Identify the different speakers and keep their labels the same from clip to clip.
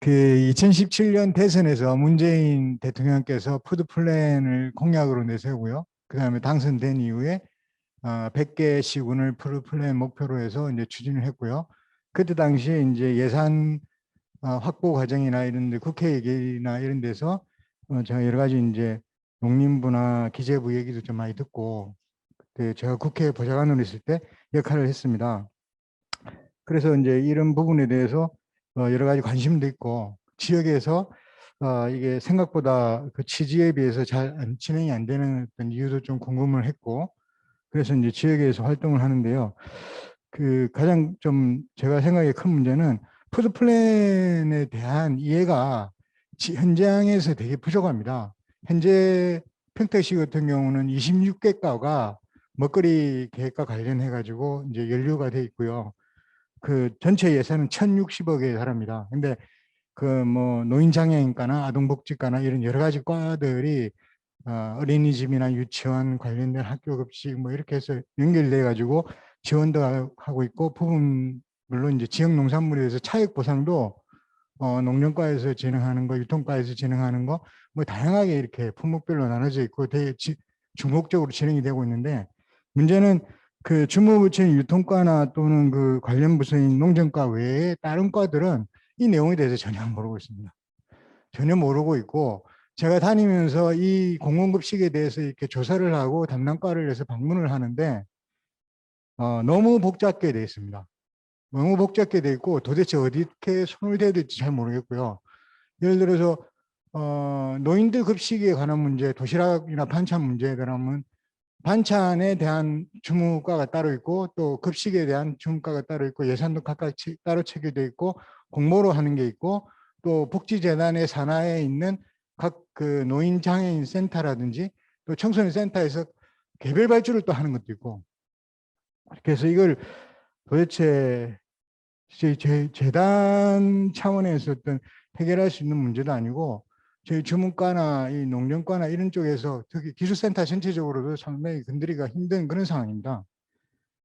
Speaker 1: 그 2017년 대선에서 문재인 대통령께서 푸드 플랜을 공약으로 내세우고요. 그다음에 당선된 이후에 100개 시군을 푸드 플랜 목표로 해서 이제 추진을 했고요. 그때 당시에 이제 예산 확보 과정이나 이런 데 국회 얘기나 이런 데서 제가 여러 가지 이제 농림부나 기재부 얘기도 좀 많이 듣고 그때 제가 국회 보좌관으로 있을 때 역할을 했습니다. 그래서 이제 이런 부분에 대해서 여러 가지 관심도 있고 지역에서 이게 생각보다 그 취지에 비해서 잘 진행이 안 되는 어떤 이유도 좀 궁금을 했고 그래서 이제 지역에서 활동을 하는데요. 그 가장 좀 제가 생각에 큰 문제는 푸드 플랜에 대한 이해가 현장에서 되게 부족합니다. 현재 평택시 같은 경우는 26개가가 먹거리 계획과 관련해 가지고 이제 연류가 돼 있고요. 그 전체 예산은 1,060억에 달합니다. 근데 그 뭐 노인장애인과나 아동복지과나 이런 여러 가지 과들이 어린이집이나 유치원 관련된 학교 급식 뭐 이렇게 해서 연결돼 가지고 지원도 하고 있고 부분 물론 이제 지역 농산물에 대해서 차액 보상도 농정과에서 진행하는 거, 유통과에서 진행하는 거 뭐 다양하게 이렇게 품목별로 나눠져 있고 되게 중복적으로 진행이 되고 있는데 문제는 그 주무부처인 유통과나 또는 그 관련 부서인 농정과 외에 다른 과들은 이 내용에 대해서 전혀 모르고 있습니다. 전혀 모르고 있고 제가 다니면서 이 공공급식에 대해서 이렇게 조사를 하고 담당과를 해서 방문을 하는데 너무 복잡하게 되어 있습니다. 너무 복잡하게 되어 있고 도대체 어디에 손을 대야 될지 잘 모르겠고요. 예를 들어서 노인들 급식에 관한 문제, 도시락이나 반찬 문제에 관하면 반찬에 대한 주무과가 따로 있고 또 급식에 대한 주무과가 따로 있고 예산도 각각 따로 체계되어 있고 공모로 하는 게 있고 또 복지재단의 산하에 있는 각 그 노인 장애인 센터라든지 또 청소년 센터에서 개별 발주를 또 하는 것도 있고 그래서 이걸 도대체 재단 차원에서 어떤 해결할 수 있는 문제도 아니고 저희 주문과나 이 농정과나 이런 쪽에서 특히 기술센터 전체적으로도 상당히 건드리기가 힘든 그런 상황입니다.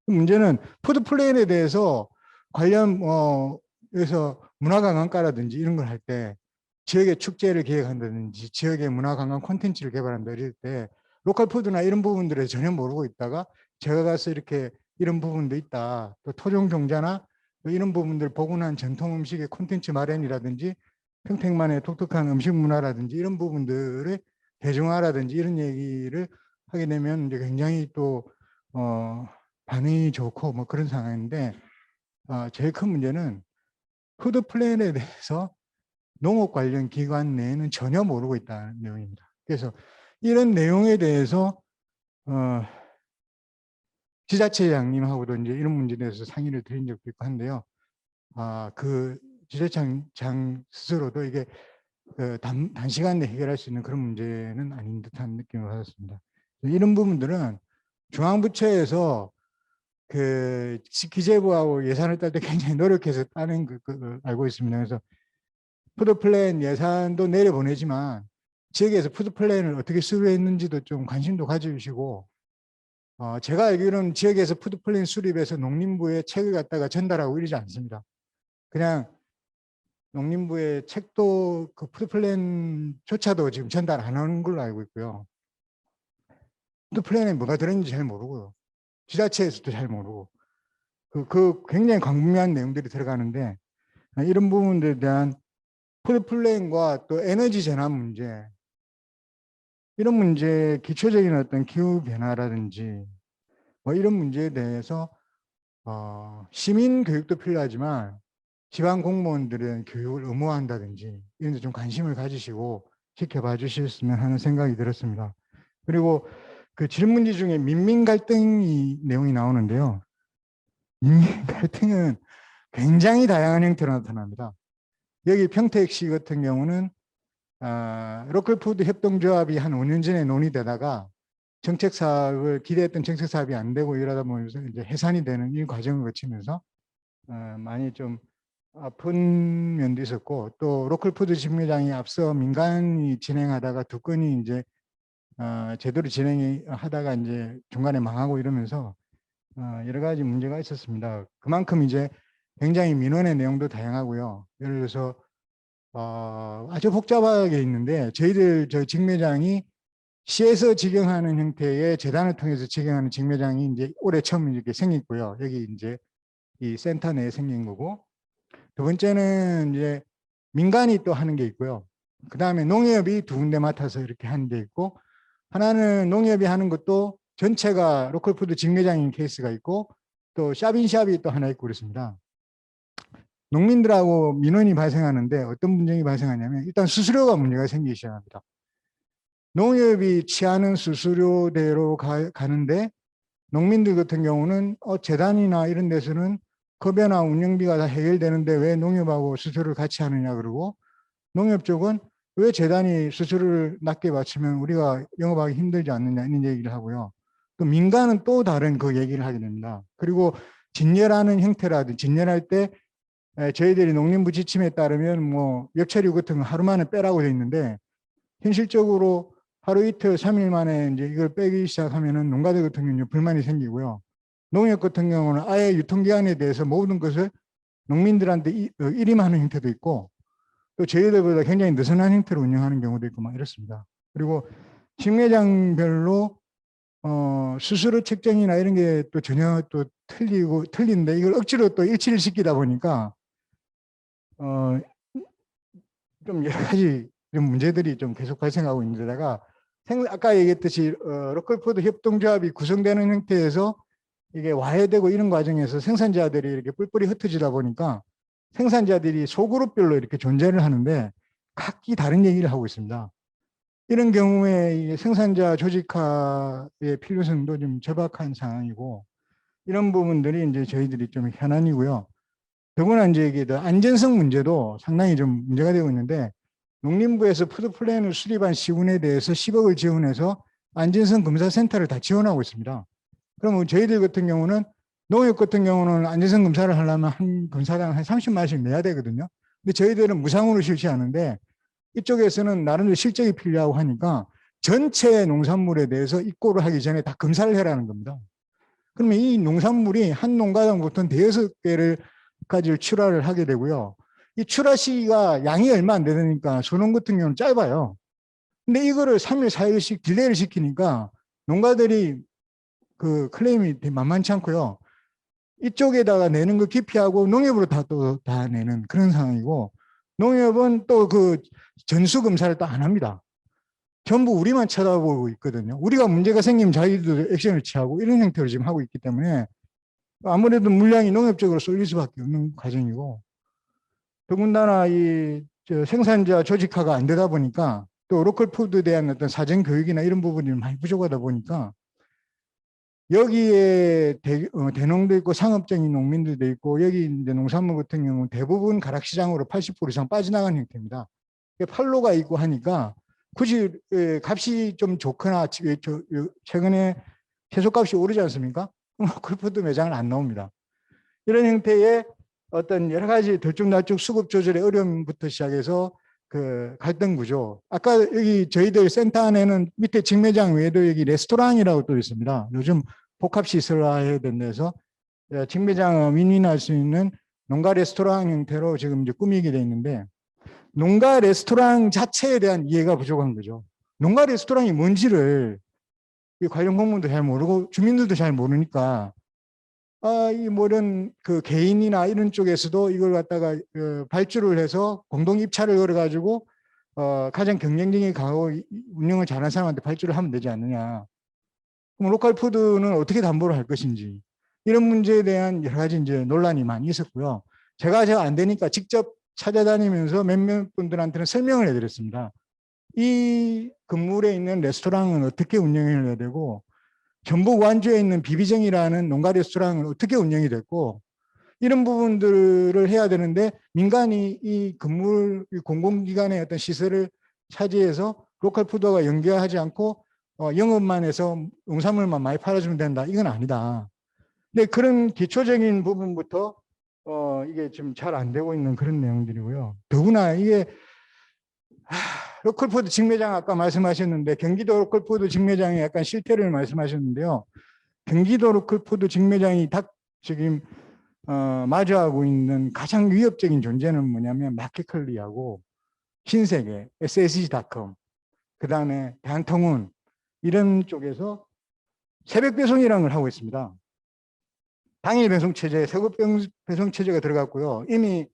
Speaker 1: 문제는 푸드 플랜에 대해서 관련 그래서 문화관광과라든지 이런 걸 할 때 지역의 축제를 기획한다든지 지역의 문화관광 콘텐츠를 개발한다 이럴 때 로컬 푸드나 이런 부분들을 전혀 모르고 있다가 제가 가서 이렇게 이런 부분도 있다. 또 토종 종자나 이런 부분들 복원한 전통 음식의 콘텐츠 마련이라든지 평택만의 독특한 음식 문화라든지 이런 부분들을 대중화라든지 이런 얘기를 하게 되면 이제 굉장히 또 반응이 좋고 뭐 그런 상황인데 제일 큰 문제는 푸드 플랜에 대해서 농업 관련 기관 내에는 전혀 모르고 있다는 내용입니다. 그래서 이런 내용에 대해서 지자체장님하고도 이제 이런 문제에 대해서 상의를 드린 적도 있고 한데요. 그 지자체장 스스로도 이게 단시간 내에 해결할 수 있는 그런 문제는 아닌 듯한 느낌을 받았습니다. 이런 부분들은 중앙부처에서 그 기재부하고 예산을 딸 때 굉장히 노력해서 따는 그 알고 있습니다. 그래서 푸드 플랜 예산도 내려보내지만 지역에서 푸드 플랜을 어떻게 수립했는지도 좀 관심도 가져주시고 제가 알기로는 지역에서 푸드 플랜 수립해서 농림부에 책을 갖다가 전달하고 이러지 않습니다. 그냥 농림부의 책도 그 푸드 플랜조차도 지금 전달 안 하는 걸로 알고 있고요. 푸드 플랜에 뭐가 들어있는지 잘 모르고요. 지자체에서도 잘 모르고 그 굉장히 광범위한 내용들이 들어가는데 이런 부분들에 대한 푸드 플랜과 또 에너지 전환 문제 이런 문제 기초적인 어떤 기후 변화라든지 뭐 이런 문제에 대해서 시민 교육도 필요하지만 지방 공무원들은 교육을 의무화한다든지 이런 데 좀 관심을 가지시고 지켜봐 주셨으면 하는 생각이 들었습니다. 그리고 그 질문지 중에 민민 갈등이 내용이 나오는데요. 민민 갈등은 굉장히 다양한 형태로 나타납니다. 여기 평택시 같은 경우는 로컬푸드 협동조합이 한 5년 전에 논의되다가 정책 사업을 기대했던 정책 사업이 안 되고 이러다 보면서 이제 해산이 되는 이 과정을 거치면서 많이 좀 아픈 면도 있었고 또 로컬푸드 직무장이 앞서 민간이 진행하다가 두 건이 이제 제대로 진행이 하다가 이제 중간에 망하고 이러면서 여러 가지 문제가 있었습니다. 그만큼 이제 굉장히 민원의 내용도 다양하고요. 예를 들어서 아주 복잡하게 있는데 저희들 저 직매장이 시에서 직영하는 형태의 재단을 통해서 직영하는 직매장이 이제 올해 처음 이렇게 생겼고요. 여기 이제 이 센터 내에 생긴 거고, 두 번째는 이제 민간이 또 하는 게 있고요. 그 다음에 농협이 두 군데 맡아서 이렇게 하는 게 있고, 하나는 농협이 하는 것도 전체가 로컬푸드 직매장인 케이스가 있고, 또 샵인샵이 또 하나 있고 그렇습니다. 농민들하고 민원이 발생하는데 어떤 문제가 발생하냐면 일단 수수료가 문제가 생기기 시작합니다. 농협이 취하는 수수료대로 가는데 농민들 같은 경우는 재단이나 이런 데서는 급여나 운영비가 다 해결되는데 왜 농협하고 수수료를 같이 하느냐 그러고, 농협 쪽은 왜 재단이 수수료를 낮게 받치면 우리가 영업하기 힘들지 않느냐 이런 얘기를 하고요. 또 민간은 또 다른 그 얘기를 하게 됩니다. 그리고 진열하는 형태라든지 진열할 때 저희들이 농림부 지침에 따르면 뭐 역처리 같은 거 하루 만에 빼라고 돼 있는데, 현실적으로 하루 이틀 3일 만에 이제 이걸 빼기 시작하면은 농가들 같은 경우는 불만이 생기고요. 농협 같은 경우는 아예 유통기한에 대해서 모든 것을 농민들한테 일임하는 형태도 있고, 또 저희들보다 굉장히 느슨한 형태로 운영하는 경우도 있고 막 이렇습니다. 그리고 직매장별로 수수료 책정이나 이런 게 또 전혀 또 틀린데 이걸 억지로 또 일치를 시키다 보니까 좀 여러 가지 좀 문제들이 좀 계속 발생하고 있는데다가, 아까 얘기했듯이 로컬푸드 협동조합이 구성되는 형태에서 이게 와해되고 이런 과정에서 생산자들이 이렇게 뿔뿔이 흩어지다 보니까 생산자들이 소그룹별로 이렇게 존재를 하는데 각기 다른 얘기를 하고 있습니다. 이런 경우에 생산자 조직화의 필요성도 좀 절박한 상황이고, 이런 부분들이 이제 저희들이 좀 현안이고요. 더구나 이제 이게 안전성 문제도 상당히 좀 문제가 되고 있는데, 농림부에서 푸드 플랜을 수립한 시군에 대해서 10억을 지원해서 안전성 검사 센터를 다 지원하고 있습니다. 그러면 저희들 같은 경우는, 농협 같은 경우는 안전성 검사를 하려면 한 검사당 한 30만 원씩 내야 되거든요. 근데 저희들은 무상으로 실시하는데 이쪽에서는 나름대로 실적이 필요하고 하니까 전체 농산물에 대해서 입고를 하기 전에 다 검사를 해라는 겁니다. 그러면 이 농산물이 한 농가당 보통 대여섯 개를 출하를 하게 되고요. 이 출하 시기가 양이 얼마 안 되니까 소농 같은 경우는 짧아요. 근데 이거를 3일, 4일씩 딜레이를 시키니까 농가들이 그 클레임이 되게 만만치 않고요. 이쪽에다가 내는 거 기피하고 농협으로 다 내는 그런 상황이고, 농협은 또 그 전수 검사를 또 안 합니다. 전부 우리만 쳐다보고 있거든요. 우리가 문제가 생기면 자기들도 액션을 취하고 이런 형태로 지금 하고 있기 때문에 아무래도 물량이 농협 쪽으로 쏠릴 수밖에 없는 과정이고, 더군다나 이 생산자 조직화가 안 되다 보니까 또 로컬 푸드에 대한 어떤 사전 교육이나 이런 부분이 많이 부족하다 보니까 여기에 대농도 있고 상업적인 농민들도 있고, 여기 이제 농산물 같은 경우는 대부분 가락시장으로 80% 이상 빠져나간 형태입니다. 팔로가 있고 하니까 굳이 값이 좀 좋거나 최근에 채소값이 오르지 않습니까? 로컬푸드 매장은 안 나옵니다. 이런 형태의 어떤 여러 가지 들쭉날쭉 수급 조절의 어려움부터 시작해서 그 갈등 구조. 아까 여기 저희들 센터 안에는 밑에 직매장 외에도 여기 레스토랑이라고 또 있습니다. 요즘 복합시설화해야 된다해서 직매장 윈윈할 수 있는 농가 레스토랑 형태로 지금 이제 꾸미게 돼 있는데, 농가 레스토랑 자체에 대한 이해가 부족한 거죠. 농가 레스토랑이 뭔지를 관련 공무원도 잘 모르고 주민들도 잘 모르니까 이 뭐 이런 그 개인이나 이런 쪽에서도 이걸 갖다가 발주를 해서 공동 입찰을 걸어가지고 가장 경쟁력이 강하고 운영을 잘하는 사람한테 발주를 하면 되지 않느냐. 그럼 로컬 푸드는 어떻게 담보를 할 것인지, 이런 문제에 대한 여러 가지 이제 논란이 많이 있었고요. 제가 안 되니까 직접 찾아다니면서 몇몇 분들한테는 설명을 해드렸습니다. 이 건물에 있는 레스토랑은 어떻게 운영을 해야 되고, 전북 완주에 있는 비비정이라는 농가 레스토랑은 어떻게 운영이 됐고, 이런 부분들을 해야 되는데 민간이 이 건물 공공기관의 어떤 시설을 차지해서 로컬 푸드와 연계하지 않고 영업만 해서 농산물만 많이 팔아주면 된다. 이건 아니다. 근데 그런 기초적인 부분부터 이게 좀 잘 안 되고 있는 그런 내용들이고요. 더구나 이게 로컬푸드 직매장 아까 말씀하셨는데, 경기도 로컬푸드 직매장의 약간 실태를 말씀하셨는데요. 경기도 로컬푸드 직매장이 지금 마주하고 있는 가장 위협적인 존재는 뭐냐면 마켓컬리하고 신세계, SSG닷컴, 그 다음에 대한통운 이런 쪽에서 새벽 배송이라는 걸 하고 있습니다. 당일 배송 체제, 새벽 배송 체제가 들어갔고요. 이미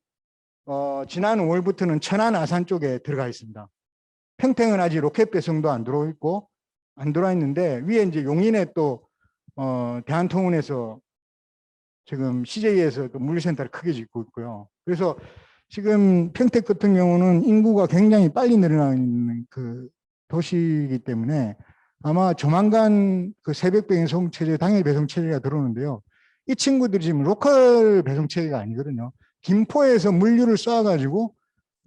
Speaker 1: 지난 5월부터는 천안, 아산 쪽에 들어가 있습니다. 평택은 아직 로켓 배송도 안 들어와 있고 안 들어와 있는데 위에 이제 용인에 또 대한통운에서 지금 CJ에서 또 물류센터를 크게 짓고 있고요. 그래서 지금 평택 같은 경우는 인구가 굉장히 빨리 늘어나는 그 도시이기 때문에 아마 조만간 그 새벽 배송 체제, 당일 배송 체제가 들어오는데요. 이 친구들이 지금 로컬 배송 체계가 아니거든요. 김포에서 물류를 쏴가지고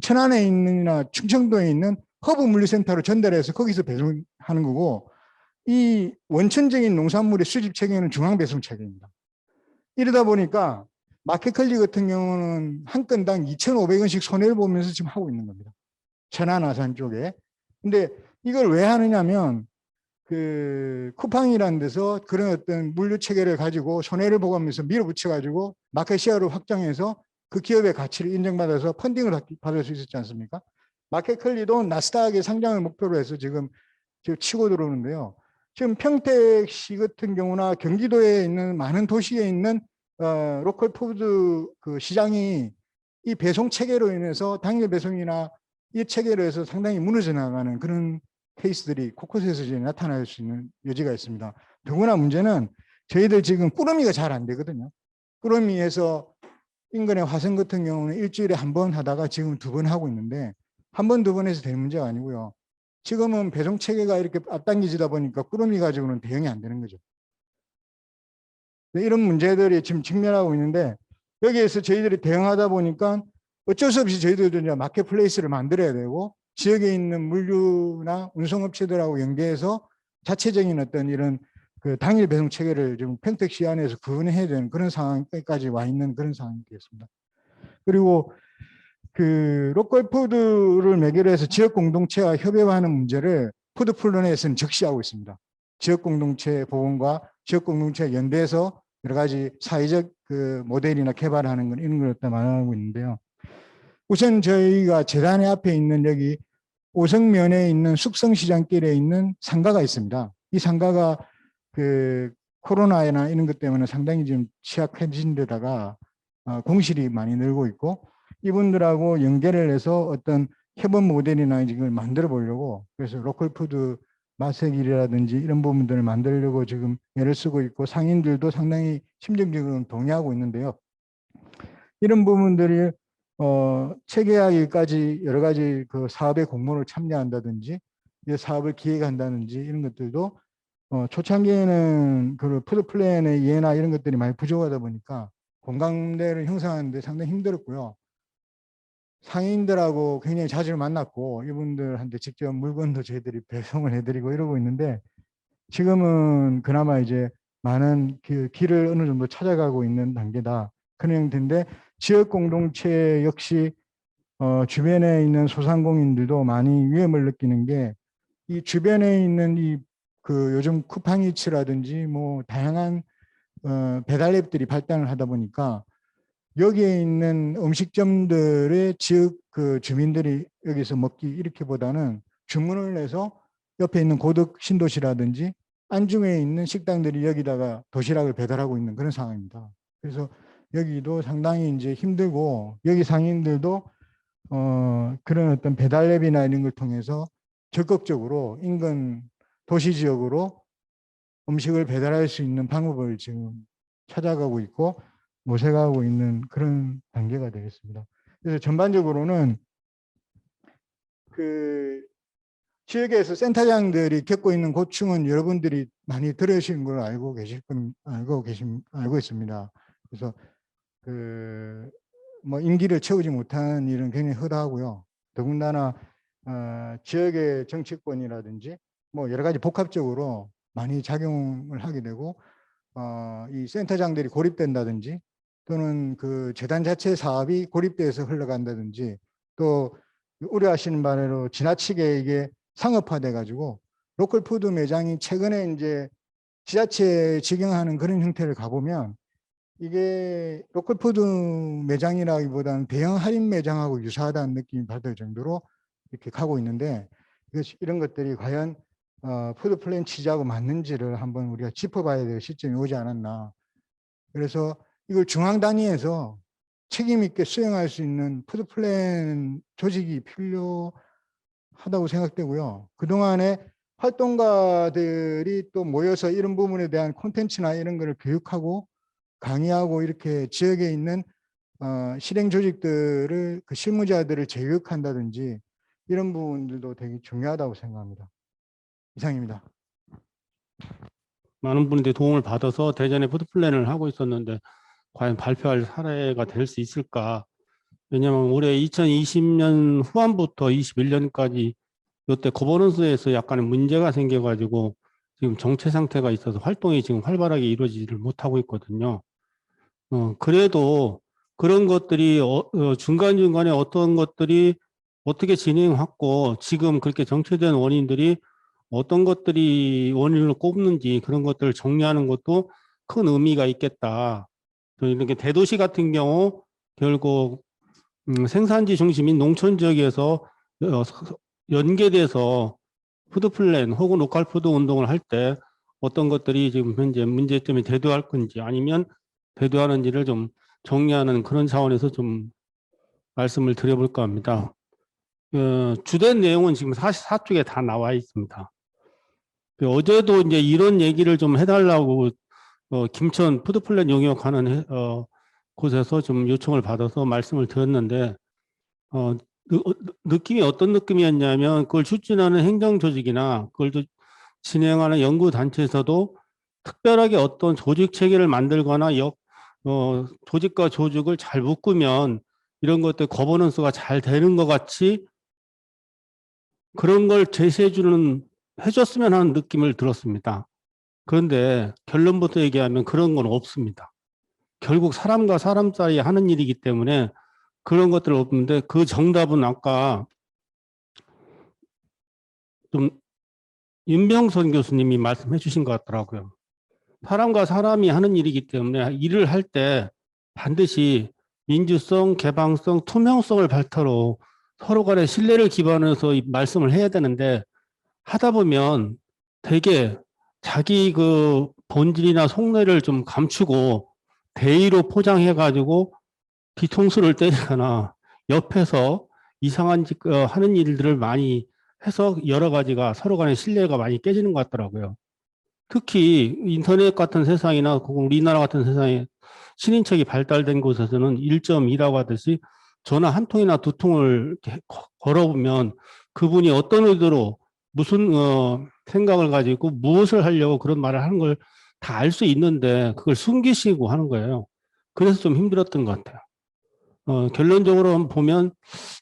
Speaker 1: 천안에 있는이나 충청도에 있는 허브 물류센터로 전달해서 거기서 배송하는 거고, 이 원천적인 농산물의 수집 체계는 중앙 배송 체계입니다. 이러다 보니까 마켓컬리 같은 경우는 한 건당 2,500원씩 손해를 보면서 지금 하고 있는 겁니다. 천안, 아산 쪽에. 근데 이걸 왜 하느냐면 그 쿠팡이라는 데서 그런 어떤 물류 체계를 가지고 손해를 보고하면서 밀어붙여 가지고 마켓 시어를 확장해서 그 기업의 가치를 인정받아서 펀딩을 받을 수 있었지 않습니까? 마켓컬리도 나스닥의 상장을 목표로 해서 지금 치고 들어오는데요. 지금 평택시 같은 경우나 경기도에 있는 많은 도시에 있는 로컬 푸드 그 시장이 이 배송 체계로 인해서 당일 배송이나 이 체계로 해서 상당히 무너져 나가는 그런 케이스들이 곳곳에서 이제 나타날 수 있는 여지가 있습니다. 더구나 문제는 저희들 지금 꾸러미가 잘 안 되거든요. 꾸러미에서 인근의 화성 같은 경우는 일주일에 한 번 하다가 지금 2번 하고 있는데 한 번, 2번 해서 되는 문제가 아니고요. 지금은 배송 체계가 이렇게 앞당기지다 보니까 꾸러미 가지고는 대응이 안 되는 거죠. 이런 문제들이 지금 직면하고 있는데 여기에서 저희들이 대응하다 보니까 어쩔 수 없이 저희들도 이제 마켓플레이스를 만들어야 되고 지역에 있는 물류나 운송업체들하고 연계해서 자체적인 어떤 이런 그 당일 배송 체계를 지금 평택시 안에서 구현해야 되는 그런 상황까지 와 있는 그런 상황이 되겠습니다. 그리고 그 로컬 푸드를 매개로 해서 지역 공동체와 협업하는 문제를 푸드 플랜에서는 적시하고 있습니다. 지역 공동체 보건과 지역 공동체 연대해서 여러 가지 사회적 그 모델이나 개발하는 건 이런 걸 갖다 말하고 있는데요. 우선 저희가 재단의 앞에 있는 여기 오성면에 있는 숙성시장길에 있는 상가가 있습니다. 이 상가가 그 코로나나 이런 것 때문에 상당히 좀 취약해진 데다가 공실이 많이 늘고 있고 이분들하고 연계를 해서 어떤 협업 모델이나 이걸 만들어 보려고 그래서 로컬 푸드 맛의길이라든지 이런 부분들을 만들려고 지금 애를 쓰고 있고 상인들도 상당히 심정적으로 동의하고 있는데요. 이런 부분들이 체계하기까지 여러 가지 그 사업의 공모를 참여한다든지 이 사업을 기획한다든지 이런 것들도 초창기에는 그 푸드 플랜의 이해나 이런 것들이 많이 부족하다 보니까 공감대를 형성하는데 상당히 힘들었고요. 상인들하고 굉장히 자주 만났고 이분들한테 직접 물건도 저희들이 배송을 해드리고 이러고 있는데 지금은 그나마 이제 많은 길을 어느 정도 찾아가고 있는 단계다. 그런 형태인데 지역 공동체 역시 주변에 있는 소상공인들도 많이 위험을 느끼는 게 이 주변에 있는 이 그 요즘 쿠팡이츠라든지 뭐 다양한 배달앱들이 발달을 하다 보니까 여기에 있는 음식점들의 지역 그 주민들이 여기서 먹기 이렇게보다는 주문을 해서 옆에 있는 고덕 신도시라든지 안중에 있는 식당들이 여기다가 도시락을 배달하고 있는 그런 상황입니다. 그래서 여기도 상당히 이제 힘들고 여기 상인들도 그런 어떤 배달앱이나 이런 걸 통해서 적극적으로 인근 도시 지역으로 음식을 배달할 수 있는 방법을 지금 찾아가고 있고 모색하고 있는 그런 단계가 되겠습니다. 그래서 전반적으로는 그 지역에서 센터장들이 겪고 있는 고충은 여러분들이 많이 들으신 걸 알고 알고 있습니다. 그래서 그 뭐 임기를 채우지 못하는 일은 굉장히 허다하고요. 더군다나 지역의 정치권이라든지 뭐 여러 가지 복합적으로 많이 작용을 하게 되고 이 센터장들이 고립된다든지 또는 그 재단 자체 사업이 고립돼서 흘러간다든지 또 우려하시는 바대로 지나치게 이게 상업화돼 가지고 로컬 푸드 매장이 최근에 이제 지자체에 직영하는 그런 형태를 가보면 이게 로컬 푸드 매장이라기보다는 대형 할인 매장하고 유사하다는 느낌이 받을 정도로 이렇게 가고 있는데 이런 것들이 과연 푸드 플랜 취지하고 맞는지를 한번 우리가 짚어봐야 될 시점이 오지 않았나. 그래서 이걸 중앙 단위에서 책임 있게 수행할 수 있는 푸드 플랜 조직이 필요하다고 생각되고요. 그동안에 활동가들이 또 모여서 이런 부분에 대한 콘텐츠나 이런 거를 교육하고 강의하고 이렇게 지역에 있는 실행 조직들을 그 실무자들을 재교육한다든지 이런 부분들도 되게 중요하다고 생각합니다. 이상입니다.
Speaker 2: 많은 분들이 도움을 받아서 대전에 푸드 플랜을 하고 있었는데 과연 발표할 사례가 될 수 있을까? 왜냐하면 올해 2020년 후반부터 21년까지 이때 거버넌스에서 약간의 문제가 생겨가지고 지금 정체 상태가 있어서 활동이 지금 활발하게 이루어지지를 못하고 있거든요. 그래도 그런 것들이 중간중간에 어떤 것들이 어떻게 진행했고 지금 그렇게 정체된 원인들이 어떤 것들이 원인을 꼽는지 그런 것들을 정리하는 것도 큰 의미가 있겠다. 이렇게 대도시 같은 경우 결국 생산지 중심인 농촌 지역에서 연계돼서 푸드 플랜 혹은 로컬 푸드 운동을 할 때 어떤 것들이 지금 현재 문제점이 대두할 건지 아니면 대두하는지를 좀 정리하는 그런 차원에서 좀 말씀을 드려볼까 합니다. 주된 내용은 지금 44쪽에 다 나와 있습니다. 어제도 이제 이런 얘기를 좀 해달라고 김천 푸드플랜 용역하는 곳에서 좀 요청을 받아서 말씀을 드렸는데 느낌이 어떤 느낌이었냐면 그걸 추진하는 행정조직이나 그걸 진행하는 연구단체에서도 특별하게 어떤 조직 체계를 만들거나 조직과 조직을 잘 묶으면 이런 것들 거버넌스가 잘 되는 것 같이 그런 걸 제시해주는 해줬으면 하는 느낌을 들었습니다. 그런데 결론부터 얘기하면 그런 건 없습니다. 결국 사람과 사람 사이에 하는 일이기 때문에 그런 것들 없는데 그 정답은 아까 좀 윤병선 교수님이 말씀해 주신 것 같더라고요. 사람과 사람이 하는 일이기 때문에 일을 할 때 반드시 민주성, 개방성, 투명성을 바탕으로 서로 간의 신뢰를 기반해서 말씀을 해야 되는데 하다 보면 되게 자기 그 본질이나 속내를 좀 감추고 대의로 포장해가지고 뒤통수를 때리거나 옆에서 이상한 짓 하는 일들을 많이 해서 여러 가지가 서로 간의 신뢰가 많이 깨지는 것 같더라고요. 특히 인터넷 같은 세상이나 우리나라 같은 세상에 신인척이 발달된 곳에서는 1.2라고 하듯이 전화 한 통이나 두 통을 걸어보면 그분이 어떤 의도로 무슨 생각을 가지고 무엇을 하려고 그런 말을 하는 걸 다 알 수 있는데 그걸 숨기시고 하는 거예요. 그래서 좀 힘들었던 것 같아요. 결론적으로 보면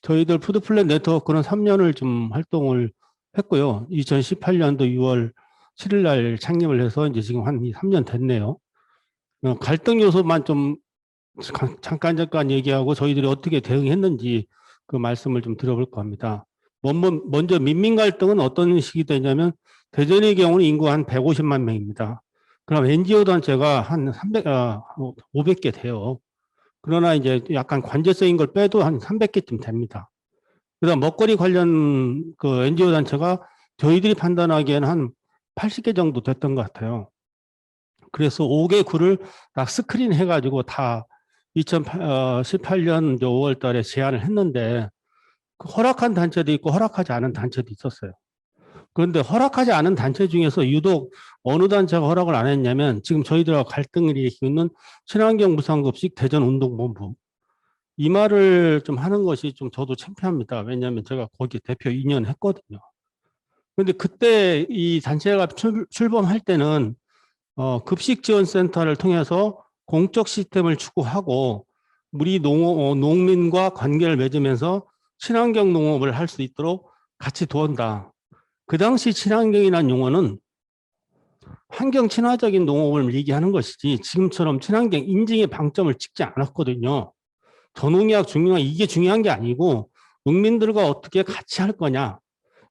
Speaker 2: 저희들 푸드플랜 네트워크는 3년을 좀 활동을 했고요. 2018년도 6월 7일 날 창립을 해서 이제 지금 한 3년 됐네요. 갈등 요소만 좀 잠깐 얘기하고 저희들이 어떻게 대응했는지 그 말씀을 좀 드려볼까 합니다. 먼저 민민 갈등은 어떤 식이 되냐면 대전의 경우는 인구 한 150만 명입니다. 그럼 NGO 단체가 한 500개 돼요. 그러나 이제 약간 관제성인 걸 빼도 한 300개쯤 됩니다. 그다음 먹거리 관련 그 NGO 단체가 저희들이 판단하기에는 한 80개 정도 됐던 것 같아요. 그래서 5개 구를 딱 스크린 해가지고 다 2018년 5월 달에 제안을 했는데 그 허락한 단체도 있고 허락하지 않은 단체도 있었어요. 그런데 허락하지 않은 단체 중에서 유독 어느 단체가 허락을 안 했냐면 지금 저희들하고 갈등을 일으키고 있는 친환경 무상급식 대전운동본부. 이 말을 좀 하는 것이 좀 저도 창피합니다. 왜냐하면 제가 거기 대표 2년 했거든요. 그런데 그때 이 단체가 출범할 때는 급식지원센터를 통해서 공적 시스템을 추구하고 우리 농민과 관계를 맺으면서 친환경 농업을 할 수 있도록 같이 도온다. 그 당시 친환경이라는 용어는 환경 친화적인 농업을 얘기하는 것이지 지금처럼 친환경 인증의 방점을 찍지 않았거든요. 전농약 중요한 이게 중요한 게 아니고 농민들과 어떻게 같이 할 거냐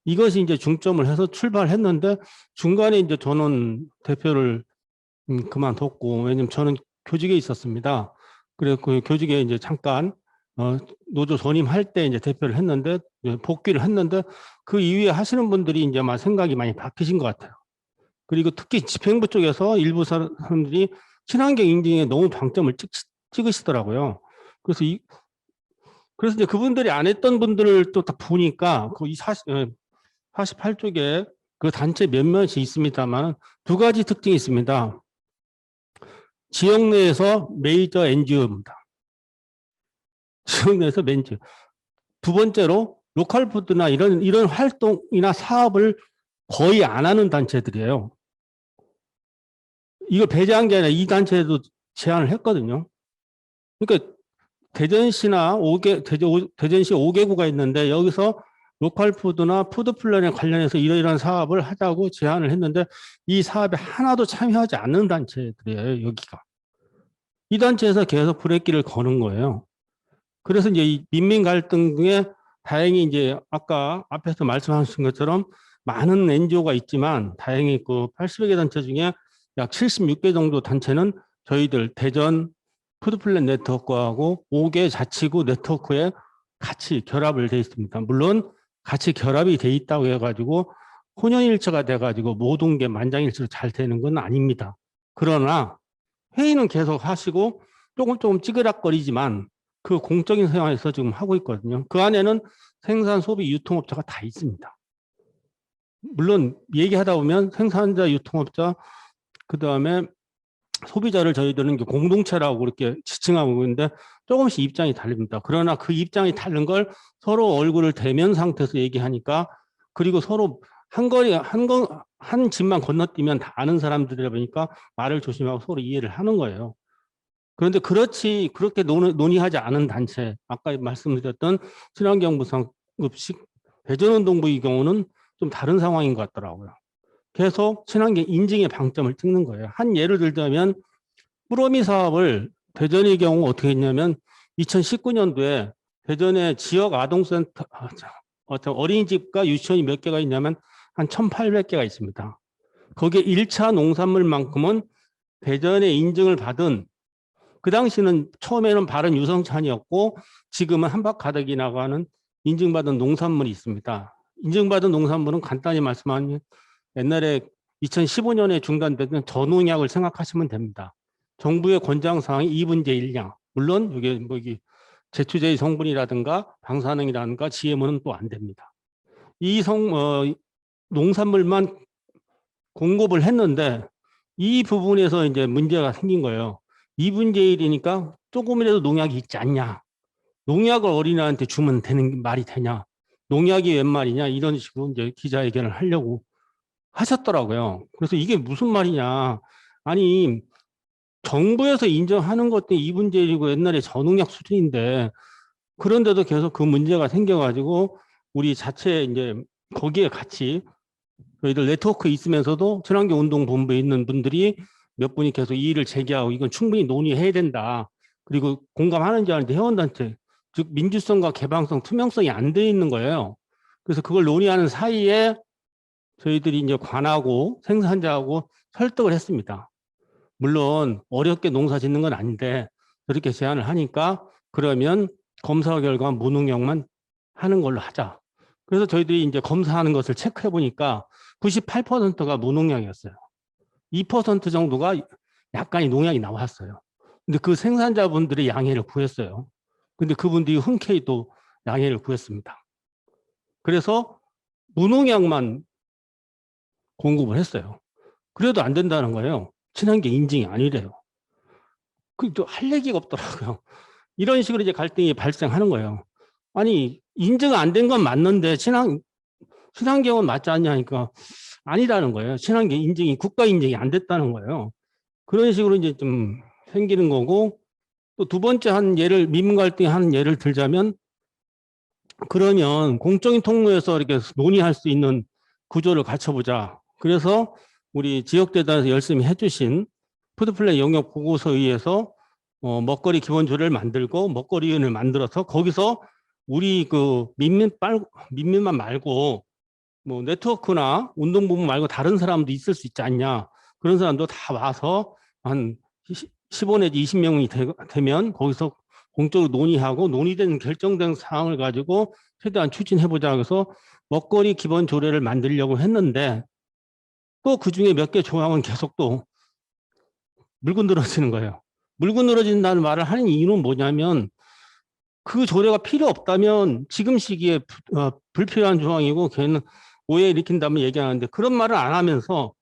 Speaker 2: 이것이 이제 중점을 해서 출발했는데 중간에 이제 저는 대표를 그만뒀고 왜냐면 저는 교직에 있었습니다. 그래서 그 교직에 이제 잠깐 노조 전임할 때 이제 대표를 했는데 복귀를 했는데 그 이후에 하시는 분들이 이제 막 생각이 많이 바뀌신 것 같아요. 그리고 특히 집행부 쪽에서 일부 사람들이 친환경 인증에 너무 방점을 찍으시더라고요. 그래서 이제 그분들이 안 했던 분들을 또 딱 보니까 그 48쪽에 그 단체 몇몇이 있습니다만 두 가지 특징이 있습니다. 지역 내에서 메이저 NGO입니다. 지역 내에서 메이저. 두 번째로 로컬 푸드나 이런 활동이나 사업을 거의 안 하는 단체들이에요. 이거 배제한 게 아니라 이 단체에도 제안을 했거든요. 그러니까 대전시나 대전시 5개구가 있는데 여기서 로컬 푸드나 푸드 플랜에 관련해서 이러이러한 사업을 하자고 제안을 했는데 이 사업에 하나도 참여하지 않는 단체들이에요, 여기가. 이 단체에서 계속 브레이크를 거는 거예요. 그래서 이제 이 민민 갈등 중에 다행히 이제 아까 앞에서 말씀하신 것처럼 많은 NGO가 있지만 다행히 그 80여 개 단체 중에 약 76개 정도 단체는 저희들 대전 푸드플랜 네트워크하고 5개 자치구 네트워크에 같이 결합을 돼 있습니다. 물론 같이 결합이 돼 있다고 해가지고 혼연일체가 돼가지고 모든 게 만장일치로 잘 되는 건 아닙니다. 그러나 회의는 계속 하시고 조금 찌그락거리지만 그 공적인 생활에서 지금 하고 있거든요. 그 안에는 생산, 소비, 유통업자가 다 있습니다. 물론 얘기하다 보면 생산자, 유통업자, 그 다음에 소비자를 저희들은 공동체라고 그렇게 지칭하고 있는데 조금씩 입장이 다릅니다. 그러나 그 입장이 다른 걸 서로 얼굴을 대면 상태에서 얘기하니까 그리고 서로 한 집만 건너뛰면 다 아는 사람들이라 보니까 말을 조심하고 서로 이해를 하는 거예요. 그런데 그렇게 논의하지 않은 단체, 아까 말씀드렸던 친환경부상급식 대전운동부의 경우는 좀 다른 상황인 것 같더라고요. 계속 친환경 인증의 방점을 찍는 거예요. 한 예를 들자면 뿌러미 사업을 대전의 경우 어떻게 했냐면 2019년도에 대전의 지역 아동센터, 어린이집과 유치원이 몇 개가 있냐면 한 1,800개가 있습니다. 거기에 1차 농산물만큼은 대전에 인증을 받은, 그 당시는 처음에는 바른 유성찬이었고 지금은 한박가득이 나가는 인증받은 농산물이 있습니다. 인증받은 농산물은 간단히 말씀하면 옛날에 2015년에 중단됐던 전농약을 생각하시면 됩니다. 정부의 권장사항이 2분제 1량. 물론 이게 제초제의 성분이라든가 방사능이라든가 GMO는 또 안 됩니다. 이 농산물만 공급을 했는데 이 부분에서 이제 문제가 생긴 거예요. 2분제 1이니까 조금이라도 농약이 있지 않냐. 농약을 어린아이한테 주면 되는 말이 되냐. 농약이 웬 말이냐. 이런 식으로 이제 기자회견을 하려고 하셨더라고요. 그래서 이게 무슨 말이냐. 아니, 정부에서 인정하는 것도 2분제 1이고 옛날에 전농약 수준인데 그런데도 계속 그 문제가 생겨가지고 우리 자체 이제 거기에 같이 저희들 네트워크 있으면서도 친환경운동본부에 있는 분들이 몇 분이 계속 이 일을 제기하고 이건 충분히 논의해야 된다. 그리고 공감하는지 아는데 회원단체, 즉 민주성과 개방성, 투명성이 안 돼 있는 거예요. 그래서 그걸 논의하는 사이에 저희들이 이제 관하고 생산자하고 설득을 했습니다. 물론 어렵게 농사 짓는 건 아닌데 저렇게 제안을 하니까 그러면 검사 결과 무농약만 하는 걸로 하자. 그래서 저희들이 이제 검사하는 것을 체크해 보니까 98%가 무농약이었어요. 2% 정도가 약간의 농약이 나왔어요. 근데 그 생산자분들이 양해를 구했어요. 근데 그분들이 흔쾌히 또 양해를 구했습니다. 그래서 무농약만 공급을 했어요. 그래도 안 된다는 거예요. 친환경 인증이 아니래요. 또 할 얘기가 없더라고요. 이런 식으로 이제 갈등이 발생하는 거예요. 아니, 인증 안 된 건 맞는데 친환경은 맞지 않냐니까 아니라는 거예요. 친환경 인증이 국가 인증이 안 됐다는 거예요. 그런 식으로 이제 좀 생기는 거고, 또 두 번째 민민 갈등의 한 예를 들자면, 그러면 공적인 통로에서 이렇게 논의할 수 있는 구조를 갖춰보자. 그래서 우리 지역대단에서 열심히 해주신 푸드플랜 영역 보고서에 의해서 먹거리 기본조례를 만들고 먹거리위원회를 만들어서 거기서 우리 그 민민만 말고 뭐 네트워크나 운동본부 말고 다른 사람도 있을 수 있지 않냐. 그런 사람도 다 와서 한 15 내지 20명이 되면 거기서 공적으로 논의하고 논의된 결정된 사항을 가지고 최대한 추진해보자 해서 먹거리 기본 조례를 만들려고 했는데 또 그중에 몇 개 조항은 계속 또 물고 늘어지는 거예요. 물고 늘어진다는 말을 하는 이유는 뭐냐면 그 조례가 필요 없다면 지금 시기에 불필요한 조항이고 걔는 오해 일으킨다면 얘기하는데 그런 말을 안 하면서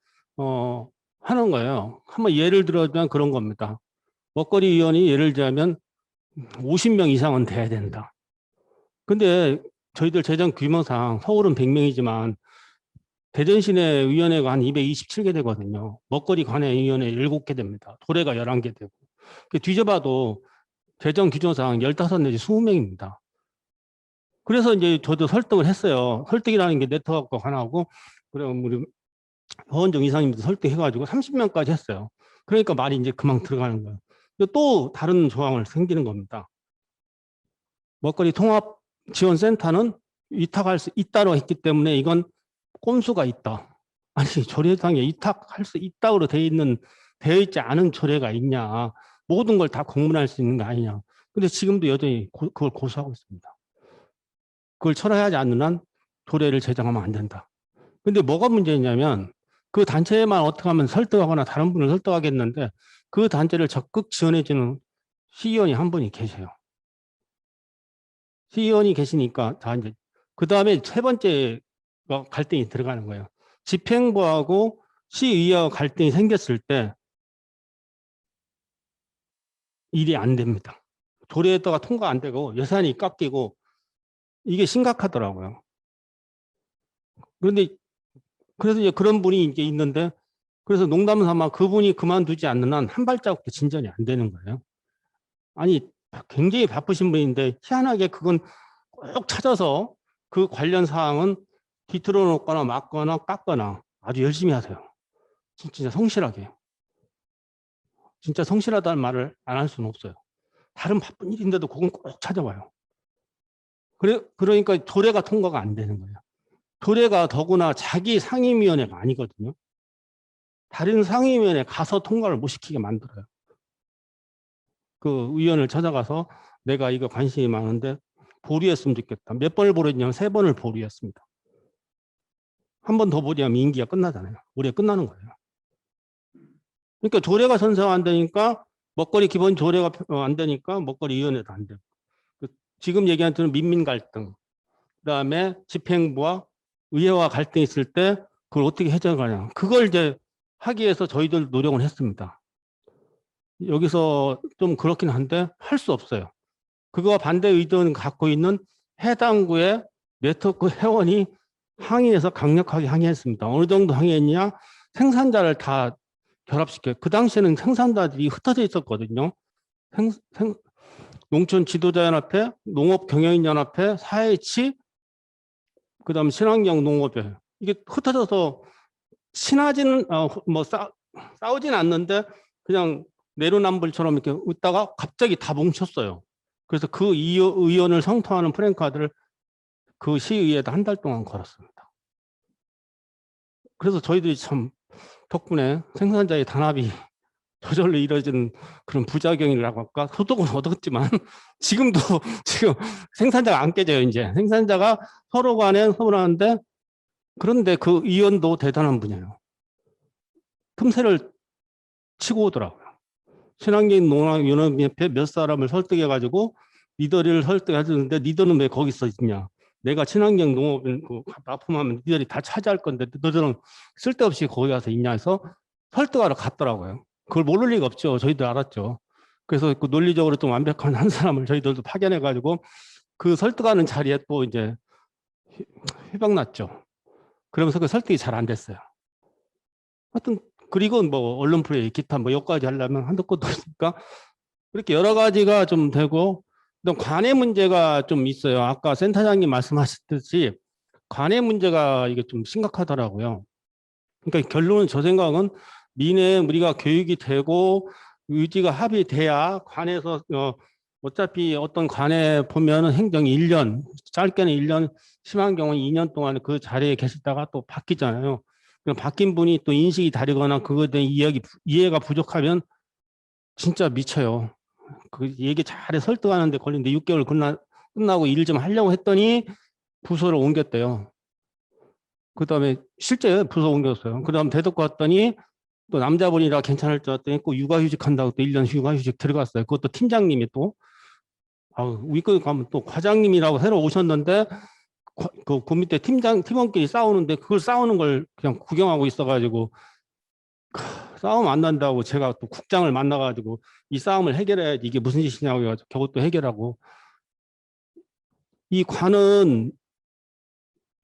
Speaker 2: 하는 거예요. 한번 예를 들어주면 그런 겁니다. 먹거리 위원이 예를 들자면 50명 이상은 돼야 된다. 근데 저희들 재정 규모상 서울은 100명이지만 대전시내 위원회가 한 227개 되거든요. 먹거리 관해위원회 7개 됩니다. 도래가 11개 되고. 뒤져봐도 재정 규모상 15 내지 20명입니다. 그래서 이제 저도 설득을 했어요. 설득이라는 게 네트워크 하나고, 그래 우리 허원정 이사님도 설득해가지고 30명까지 했어요. 그러니까 말이 이제 그만 들어가는 거예요. 또 다른 조항을 생기는 겁니다. 먹거리 통합 지원센터는 위탁할 수 있다고 했기 때문에 이건 꼼수가 있다. 아니 조례상에 위탁할 수 있다고 되어 있지 않은 조례가 있냐. 모든 걸 다 공문할 수 있는 거 아니냐. 근데 지금도 여전히 그걸 고수하고 있습니다. 그걸 철회하지 않는 한 조례를 제정하면 안 된다. 근데 뭐가 문제냐면 그 단체에만 어떻게 하면 설득하거나 다른 분을 설득하겠는데 그 단체를 적극 지원해주는 시의원이 한 분이 계세요. 시의원이 계시니까 다 이제 그 다음에 세 번째 갈등이 들어가는 거예요. 집행부하고 시의회와 갈등이 생겼을 때 일이 안 됩니다. 조례가 통과 안 되고 예산이 깎이고 이게 심각하더라고요. 그런데 그래서 이제 그런 분이 이제 있는데 그래서 농담 삼아 그분이 그만두지 않는 한 한 발자국도 진전이 안 되는 거예요. 아니 굉장히 바쁘신 분인데 희한하게 그건 꼭 찾아서 그 관련 사항은 뒤틀어 놓거나 막거나 깎거나 아주 열심히 하세요. 진짜 성실하게. 진짜 성실하다는 말을 안 할 수는 없어요. 다른 바쁜 일인데도 그건 꼭 찾아와요. 그러니까 조례가 통과가 안 되는 거예요. 조례가 더구나 자기 상임위원회가 아니거든요. 다른 상임위원회 가서 통과를 못 시키게 만들어요. 그 위원을 찾아가서 내가 이거 관심이 많은데 보류했으면 좋겠다. 몇 번을 보류했냐면 3번을 보류했습니다. 한 번 더 보류하면 임기가 끝나잖아요. 올해 끝나는 거예요. 그러니까 조례가 선서가 안 되니까 먹거리 기본 조례가 안 되니까 먹거리 위원회도 안 되고. 지금 얘기한 대로 민민 갈등, 그다음에 집행부와 의회와 갈등이 있을 때 그걸 어떻게 해결하냐. 그걸 이제 하기 위해서 저희들 노력을 했습니다. 여기서 좀 그렇긴 한데 할 수 없어요. 그거와 반대 의견을 갖고 있는 해당구의 네트워크 회원이 항의해서 강력하게 항의했습니다. 어느 정도 항의했냐? 생산자를 다 결합시켜요. 그 당시에는 생산자들이 흩어져 있었거든요. 농촌 지도자연합회, 농업경영인연합회, 사회치, 그다음 친환경 농업회. 이게 흩어져서 친하지는 싸우진 않는데 그냥 내로남불처럼 이렇게 있다가 갑자기 다 뭉쳤어요. 그래서 그 의원을 성토하는 프랜카드를 그 시의회에다 한 달 동안 걸었습니다. 그래서 저희들이 참 덕분에 생산자의 단합이 저절로 이루어진 그런 부작용이라고 할까? 소득은 얻었지만 지금도 지금 생산자가 안 깨져요. 이제 생산자가 서로 간에 서운하는데 그런데 그 의원도 대단한 분이에요. 틈새를 치고 오더라고요. 친환경 농업연합협회 몇 사람을 설득해가지고 니들을 설득해주는데 니들은 왜 거기서 있냐? 내가 친환경 농업을 납품하면 니들이 다 차지할 건데 너들은 쓸데없이 거기 가서 있냐 해서 설득하러 갔더라고요. 그걸 모를 리가 없죠. 저희도 알았죠. 그래서 그 논리적으로 좀 완벽한 한 사람을 저희들도 파견해가지고 그 설득하는 자리에 또 이제 휘방났죠. 그러면서 그 설득이 잘 안 됐어요. 하여튼 그리고 뭐 언론 플레이 기타 뭐 여기까지 하려면 한도 끝도 없으니까 이렇게 여러 가지가 좀 되고 관해 문제가 좀 있어요. 아까 센터장님 말씀하셨듯이 관해 문제가 이게 좀 심각하더라고요. 그러니까 결론은 저 생각은 민에 우리가 교육이 되고 의지가 합의돼야 관에서 어차피 어떤 관에 보면은 행정이 1년, 짧게는 1년, 심한 경우는 2년 동안 그 자리에 계시다가 또 바뀌잖아요. 바뀐 분이 또 인식이 다르거나 그거에 대한 이해가 부족하면 진짜 미쳐요. 그 얘기 잘해 설득하는데 걸리는데 6개월 끝나고 일 좀 하려고 했더니 부서를 옮겼대요. 그다음에 실제 부서 옮겼어요. 그다음 대덕 갔더니 또 남자분이라 괜찮을 줄 알았더니 꼭 육아휴직 한다고 또 1년 육아휴직 들어갔어요. 그것도 팀장님이 또 윗거 가면 또 과장님이라고 새로 오셨는데 그 밑에 팀원끼리 싸우는데 그걸 싸우는 걸 그냥 구경하고 있어가지고 싸움 안 난다고 제가 또 국장을 만나가지고 이 싸움을 해결해야지 이게 무슨 짓이냐고 해가지고 그것도 해결하고 이 관은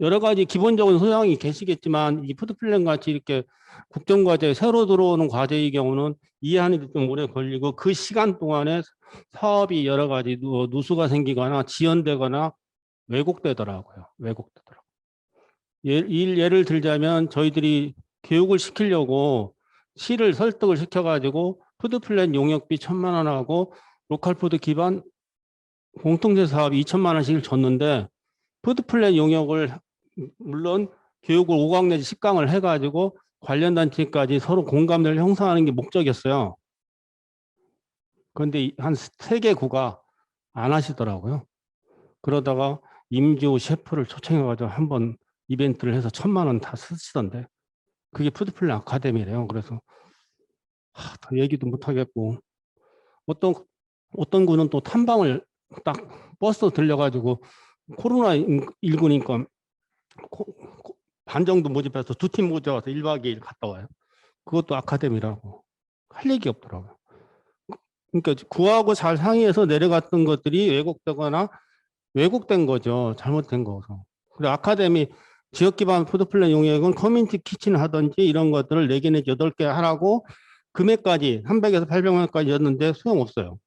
Speaker 2: 여러 가지 기본적인 소양이 계시겠지만 이 푸드플랜 같이 이렇게 국정과제 새로 들어오는 과제의 경우는 이해하는 데 좀 오래 걸리고 그 시간 동안에 사업이 여러 가지 누수가 생기거나 지연되거나 왜곡되더라고요. 왜곡되더라고요. 예를 들자면 저희들이 교육을 시키려고 시를 설득을 시켜가지고 푸드플랜 용역비 1,000만 원하고 로컬푸드 기반 공통체 사업 2천만 원씩을 줬는데 푸드플랜 용역을 물론 교육을 5강 내지 10강을 해가지고 관련 단체까지 서로 공감대를 형성하는 게 목적이었어요. 그런데 한 3개 구가 안 하시더라고요. 그러다가 임지호 셰프를 초청해가지고 한번 이벤트를 해서 1,000만 원 다 쓰시던데 그게 푸드플랜 아카데미래요. 그래서 더 얘기도 못 하겠고 어떤 구는 또 탐방을 딱 버스 들려가지고 코로나19니까 반 정도 모집해서 2팀 모집해서 1박 2일 갔다 와요. 그것도 아카데미라고 할 얘기 없더라고요. 그러니까 구하고 잘 상의해서 내려갔던 것들이 왜곡되거나 왜곡된 거죠. 잘못된 거죠. 그리고 아카데미 지역 기반 푸드플랜 용역은 커뮤니티 키친 하든지 이런 것들을 4개 내지 8개 하라고 금액까지 300에서 800만원까지였는데 소용없어요.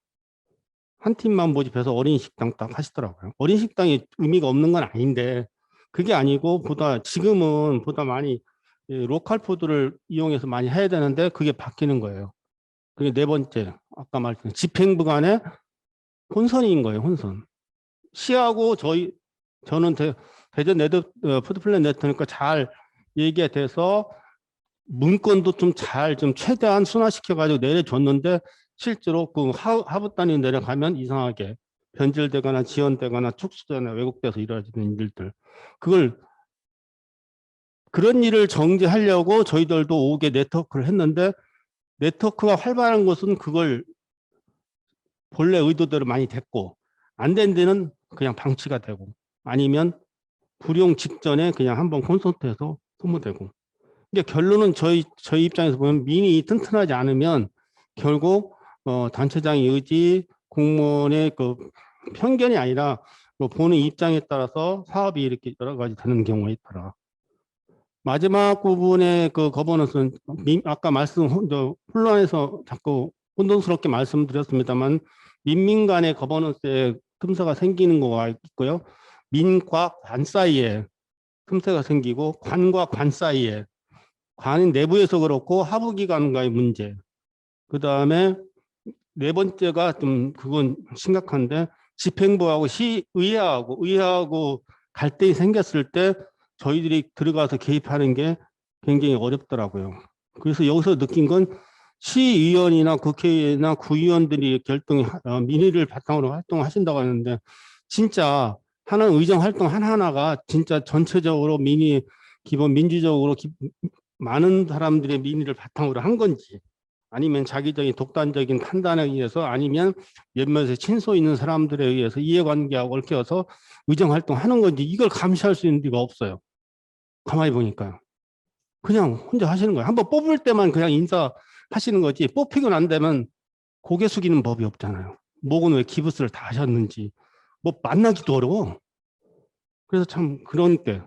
Speaker 2: 한 팀만 모집해서 어린 식당 딱 하시더라고요. 어린 식당이 의미가 없는 건 아닌데 그게 아니고 지금은 보다 많이 로컬 푸드를 이용해서 많이 해야 되는데 그게 바뀌는 거예요. 그게 4번째 아까 말씀드린 집행부 간의 혼선인 거예요. 혼선. 시하고 저는 대전 푸드플랜 네트워크니까 잘 얘기가 돼서 문건도 좀 최대한 순화시켜가지고 내려줬는데 실제로 그 하부 단위 내려가면 이상하게 변질되거나 지연되거나 축소되거나 왜곡돼서 이루어지는 일들. 그런 일을 정지하려고 저희들도 5개 네트워크를 했는데 네트워크가 활발한 곳은 그걸 본래 의도대로 많이 됐고 안 된 데는 그냥 방치가 되고 아니면 불용 직전에 그냥 한번 콘서트해서 소모되고. 이게 결론은 저희 입장에서 보면 민이 튼튼하지 않으면 결국 단체장의 의지, 공무원의 그 편견이 아니라 보는 입장에 따라서 사업이 이렇게 여러 가지 되는 경우가 있더라. 마지막 부분의 그 거버넌스는 아까 혼란해서 자꾸 혼돈스럽게 말씀드렸습니다만 민민 간의 거버넌스에 틈새가 생기는 거가 있고요. 민과 관 사이에 틈새가 생기고 관과 관 사이에 관인 내부에서 그렇고 하부기관과의 문제. 그 다음에 4번째가 좀 그건 심각한데 집행부하고 의회하고 갈등이 생겼을 때 저희들이 들어가서 개입하는 게 굉장히 어렵더라고요. 그래서 여기서 느낀 건 시의원이나 국회의원이나 구의원들이 민의를 바탕으로 활동하신다고 하는데 진짜 하나는 의정 활동 하나하나가 진짜 전체적으로 기본 민주적으로 많은 사람들의 민의를 바탕으로 한 건지 아니면 자기적인 독단적인 판단에 의해서 아니면 몇몇의 친소 있는 사람들에 의해서 이해관계하고 얽혀서 의정활동하는 건지 이걸 감시할 수 있는 데가 없어요. 가만히 보니까 그냥 혼자 하시는 거예요. 한번 뽑을 때만 그냥 인사하시는 거지 뽑히고 난 다음엔 고개 숙이는 법이 없잖아요. 목은 왜 기부스를 다 하셨는지 뭐 만나기도 어려워. 그래서 참 그런 때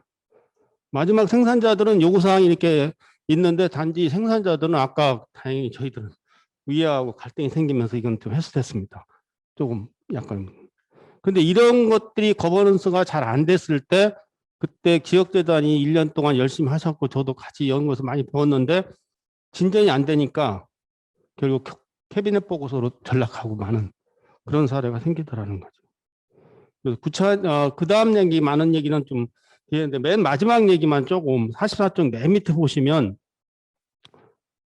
Speaker 2: 마지막 생산자들은 요구사항이 이렇게 있는데 단지 생산자들은 아까 다행히 저희들은 위하고 갈등이 생기면서 이건 좀 해소됐습니다. 조금 약간. 근데 이런 것들이 거버넌스가 잘 안 됐을 때 그때 기억재단이 1년 동안 열심히 하셨고 저도 같이 연구해서 많이 배웠는데 진전이 안 되니까 결국 캐비넷 보고서로 전락하고 많은 그런 사례가 생기더라는 거죠. 그래서 그 다음 많은 얘기는 좀 근데 맨 마지막 얘기만 조금 44쪽 맨 밑에 보시면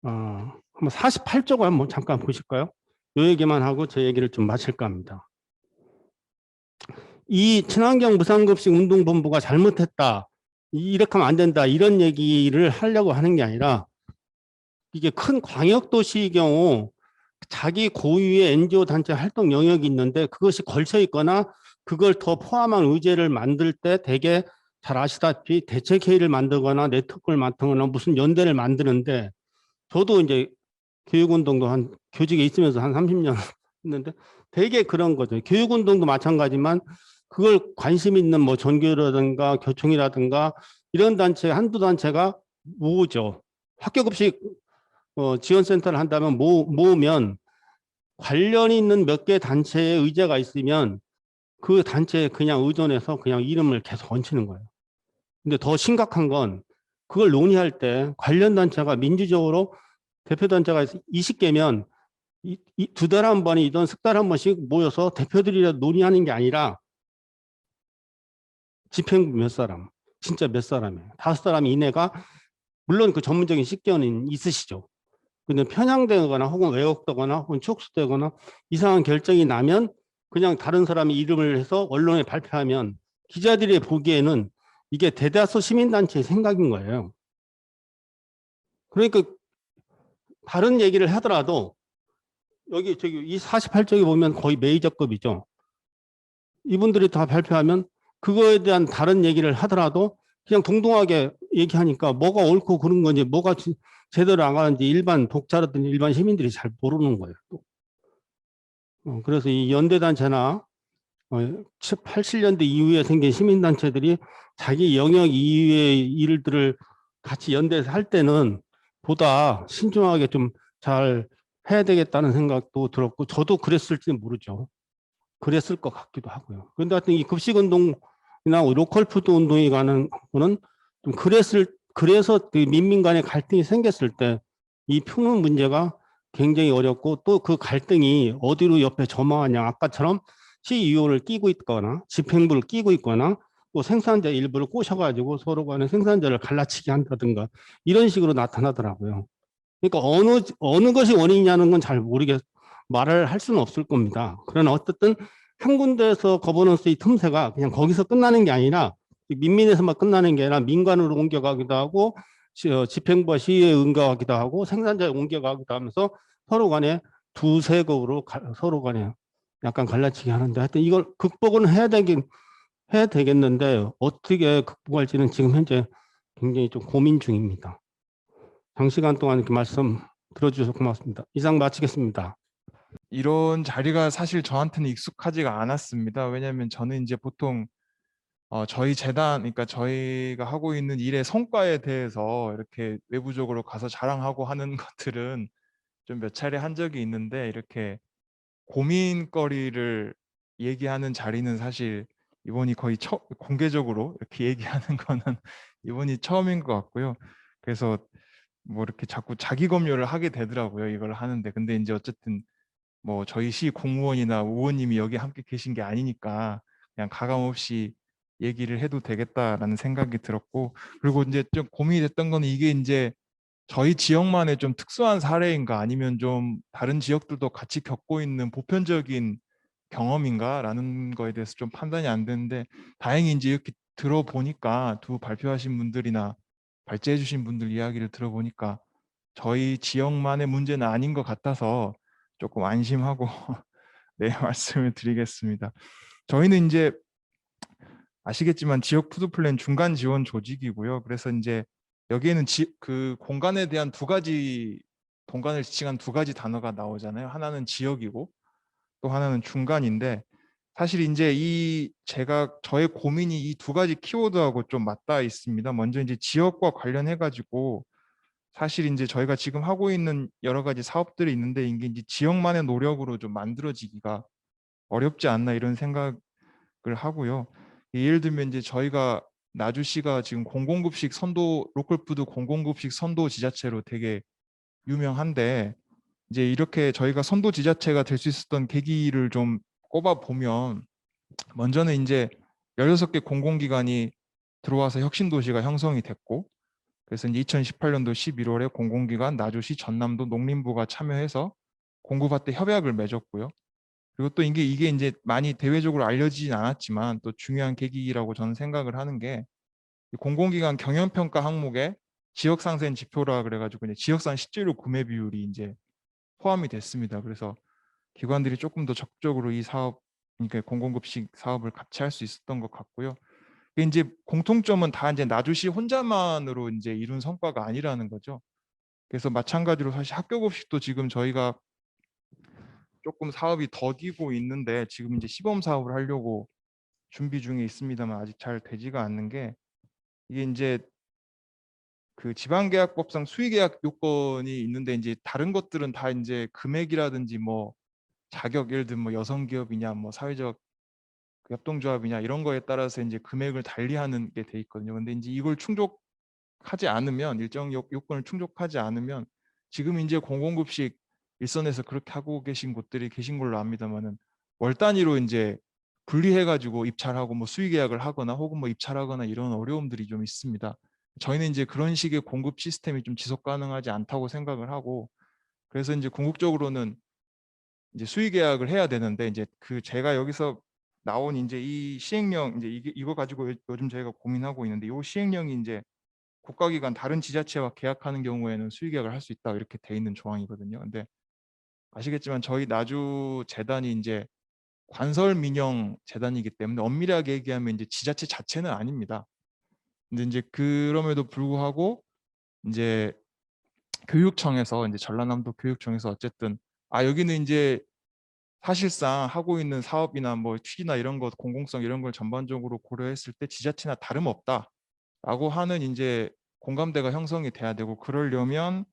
Speaker 2: 한번 48쪽을 한번 잠깐 보실까요? 요 얘기만 하고 제 얘기를 좀 마칠까 합니다. 이 친환경 무상급식 운동본부가 잘못했다, 이렇게 하면 안 된다, 이런 얘기를 하려고 하는 게 아니라, 이게 큰 광역도시의 경우 자기 고유의 NGO 단체 활동 영역이 있는데 그것이 걸쳐 있거나 그걸 더 포함한 의제를 만들 때 대개 잘 아시다시피 대책회의를 만들거나 네트워크를 만들거나 무슨 연대를 만드는데, 저도 이제 교육운동도 한 교직에 있으면서 한 30년 했는데 되게 그런 거죠. 교육운동도 마찬가지만 그걸 관심 있는 뭐 전교라든가 교총이라든가 이런 단체 한두 단체가 모으죠. 학교급식 지원센터를 한다면 모으면 관련이 있는 몇 개 단체의 의제가 있으면 그 단체에 그냥 의존해서 그냥 이름을 계속 얹히는 거예요. 근데 더 심각한 건 그걸 논의할 때 관련 단체가 민주적으로 대표 단체가 20개면 두 달 한 번이든 석 달 한 번씩 모여서 대표들이라 논의하는 게 아니라 집행부 몇 사람, 진짜 몇 사람이에요. 5사람 이내가, 물론 그 전문적인 식견은 있으시죠. 근데 편향되거나 혹은 왜곡되거나 혹은 축소되거나 이상한 결정이 나면 그냥 다른 사람이 이름을 해서 언론에 발표하면 기자들이 보기에는 이게 대다수 시민단체의 생각인 거예요. 그러니까 다른 얘기를 하더라도 여기 저기 이 48쪽에 보면 거의 메이저급이죠. 이분들이 다 발표하면 그거에 대한 다른 얘기를 하더라도 그냥 동동하게 얘기하니까 뭐가 옳고 그런 건지 뭐가 제대로 안 가는지 일반 독자라든지 일반 시민들이 잘 모르는 거예요. 그래서 이 연대단체나 80년대 이후에 생긴 시민단체들이 자기 영역 이외의 일들을 같이 연대해서 할 때는 보다 신중하게 좀 잘 해야 되겠다는 생각도 들었고, 저도 그랬을지 모르죠. 그랬을 것 같기도 하고요. 그런데 하여튼 이 급식운동이나 로컬푸드 운동에 관한 거는 좀 그래서 그 민민 간의 갈등이 생겼을 때 이 푸는 문제가 굉장히 어렵고, 또 그 갈등이 어디로 옆에 점화하냐, 아까처럼 CEO를 끼고 있거나 집행부를 끼고 있거나 또 생산자 일부를 꼬셔가지고 서로 간에 생산자를 갈라치게 한다든가 이런 식으로 나타나더라고요. 그러니까 어느 것이 원인이냐는 건 잘 모르겠, 말을 할 수는 없을 겁니다. 그러나 어쨌든 한 군데에서 거버넌스의 틈새가 그냥 거기서 끝나는 게 아니라 민민에서만 끝나는 게 아니라 민간으로 옮겨가기도 하고 집행부와 시의회에 옮겨가기도 하고 생산자에 옮겨가기도 하면서 서로 간에 두세 급으로 서로 간에 약간 갈라치기 하는데, 하여튼 이걸 극복은 해야 되겠는데 어떻게 극복할지는 지금 현재 굉장히 좀 고민 중입니다. 장시간 동안 이렇게 말씀 들어주셔서 고맙습니다. 이상 마치겠습니다.
Speaker 3: 이런 자리가 사실 저한테는 익숙하지가 않았습니다. 왜냐하면 저는 이제 보통 저희 재단, 그러니까 저희가 하고 있는 일의 성과에 대해서 이렇게 외부적으로 가서 자랑하고 하는 것들은 좀 몇 차례 한 적이 있는데, 이렇게 고민거리를 얘기하는 자리는 사실 이번이 거의 공개적으로 이렇게 얘기하는 거는 이번이 처음인 것 같고요. 그래서 뭐 이렇게 자꾸 자기 검열을 하게 되더라고요, 이걸 하는데. 근데 이제 어쨌든 뭐 저희 시 공무원이나 의원님이 여기 함께 계신 게 아니니까 그냥 가감 없이 얘기를 해도 되겠다라는 생각이 들었고, 그리고 이제 좀 고민이 됐던 거는 이게 이제 저희 지역만의 좀 특수한 사례인가 아니면 좀 다른 지역들도 같이 겪고 있는 보편적인 경험인가라는 거에 대해서 좀 판단이 안 되는데, 다행히 이제 이렇게 들어보니까 두 발표하신 분들이나 발제해 주신 분들 이야기를 들어보니까 저희 지역만의 문제는 아닌 것 같아서 조금 안심하고 네, 말씀을 드리겠습니다. 저희는 이제 아시겠지만 지역 푸드 플랜 중간 지원 조직이고요. 그래서 이제 여기에는 그 공간에 대한 공간을 지칭한 두 가지 단어가 나오잖아요. 하나는 지역이고 또 하나는 중간인데, 사실 이제 저의 고민이 이 두 가지 키워드하고 좀 맞닿아 있습니다. 먼저 이제 지역과 관련해 가지고 사실 이제 저희가 지금 하고 있는 여러 가지 사업들이 있는데 이게 이제 지역만의 노력으로 좀 만들어지기가 어렵지 않나 이런 생각을 하고요. 예를 들면 이제 저희가 나주시가 지금 공공급식 선도, 로컬푸드 공공급식 선도 지자체로 되게 유명한데, 이제 이렇게 저희가 선도 지자체가 될 수 있었던 계기를 좀 꼽아 보면, 먼저는 이제 16개 공공기관이 들어와서 혁신도시가 형성이 됐고, 그래서 이제 2018년도 11월에 공공기관 나주시 전남도 농림부가 참여해서 공급할 때 협약을 맺었고요. 그리고 또 이게 이제 많이 대외적으로 알려지진 않았지만 또 중요한 계기라고 저는 생각을 하는 게 공공기관 경영평가 항목에 지역상생 지표라 그래가지고 이제 지역산 실제로 구매 비율이 이제 포함이 됐습니다. 그래서 기관들이 조금 더 적극적으로 이 사업, 그러니까 공공급식 사업을 같이 할 수 있었던 것 같고요. 이게 이제 공통점은 다 이제 나주시 혼자만으로 이제 이룬 성과가 아니라는 거죠. 그래서 마찬가지로 사실 학교급식도 지금 저희가 조금 사업이 더디고 있는데 지금 이제 시범 사업을 하려고 준비 중에 있습니다만 아직 잘 되지가 않는 게 이게 이제 그 지방계약법상 수의계약 요건이 있는데 이제 다른 것들은 다 이제 금액이라든지 뭐 자격, 예를 들면 뭐 여성기업이냐 뭐 사회적 그 협동조합이냐 이런 거에 따라서 이제 금액을 달리하는 게 돼 있거든요. 근데 이제 이걸 충족하지 않으면 일정 요건을 충족하지 않으면 지금 이제 공공급식 일선에서 그렇게 하고 계신 곳들이 계신 걸로 압니다만은 월 단위로 이제 분리해가지고 입찰하고 뭐 수의계약을 하거나 혹은 뭐 입찰하거나 이런 어려움들이 좀 있습니다. 저희는 이제 그런 식의 공급 시스템이 좀 지속 가능하지 않다고 생각을 하고 그래서 이제 궁극적으로는 이제 수의 계약을 해야 되는데 이제 그 제가 여기서 나온 이제 이 시행령 이제 이거 가지고 요즘 저희가 고민하고 있는데 이 시행령이 이제 국가기관 다른 지자체와 계약하는 경우에는 수의 계약을 할 수 있다 이렇게 돼 있는 조항이거든요. 근데 아시겠지만 저희 나주 재단이 이제 관설 민영 재단이기 때문에 엄밀하게 얘기하면 이제 지자체 자체는 아닙니다. 근데 이제 그럼에도 불구하고 이제 교육청에서 이제 전라남도 교육청에서 어쨌든 여기는 이제 사실상 하고 있는 사업이나 뭐 취지나 이런 것 공공성 이런 걸 전반적으로 고려했을 때 지자체나 다름없다라고 하는 이제 공감대가 형성이 돼야 되고 그러려면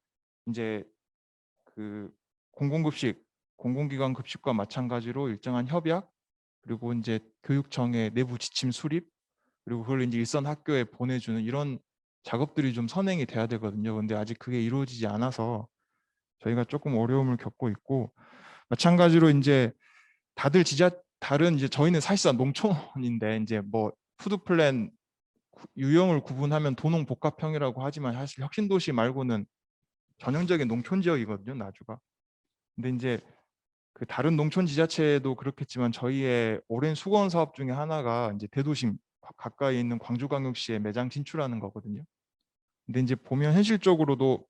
Speaker 3: 이제 그 공공급식 공공기관 급식과 마찬가지로 일정한 협약 그리고 이제 교육청의 내부 지침 수립 그리고 그걸 이제 일선 학교에 보내주는 이런 작업들이 좀 선행이 돼야 되거든요. 근데 아직 그게 이루어지지 않아서 저희가 조금 어려움을 겪고 있고 마찬가지로 이제 다른 이제 저희는 사실상 농촌인데 이제 뭐 푸드 플랜 유형을 구분하면 도농복합형이라고 하지만 사실 혁신도시 말고는 전형적인 농촌 지역이거든요, 나주가. 근데 이제 그 다른 농촌 지자체도 그렇겠지만 저희의 오랜 수건 사업 중에 하나가 이제 대도심 가까이 있는 광주광역시에 매장 진출하는 거거든요. 근데 이제 보면 현실적으로도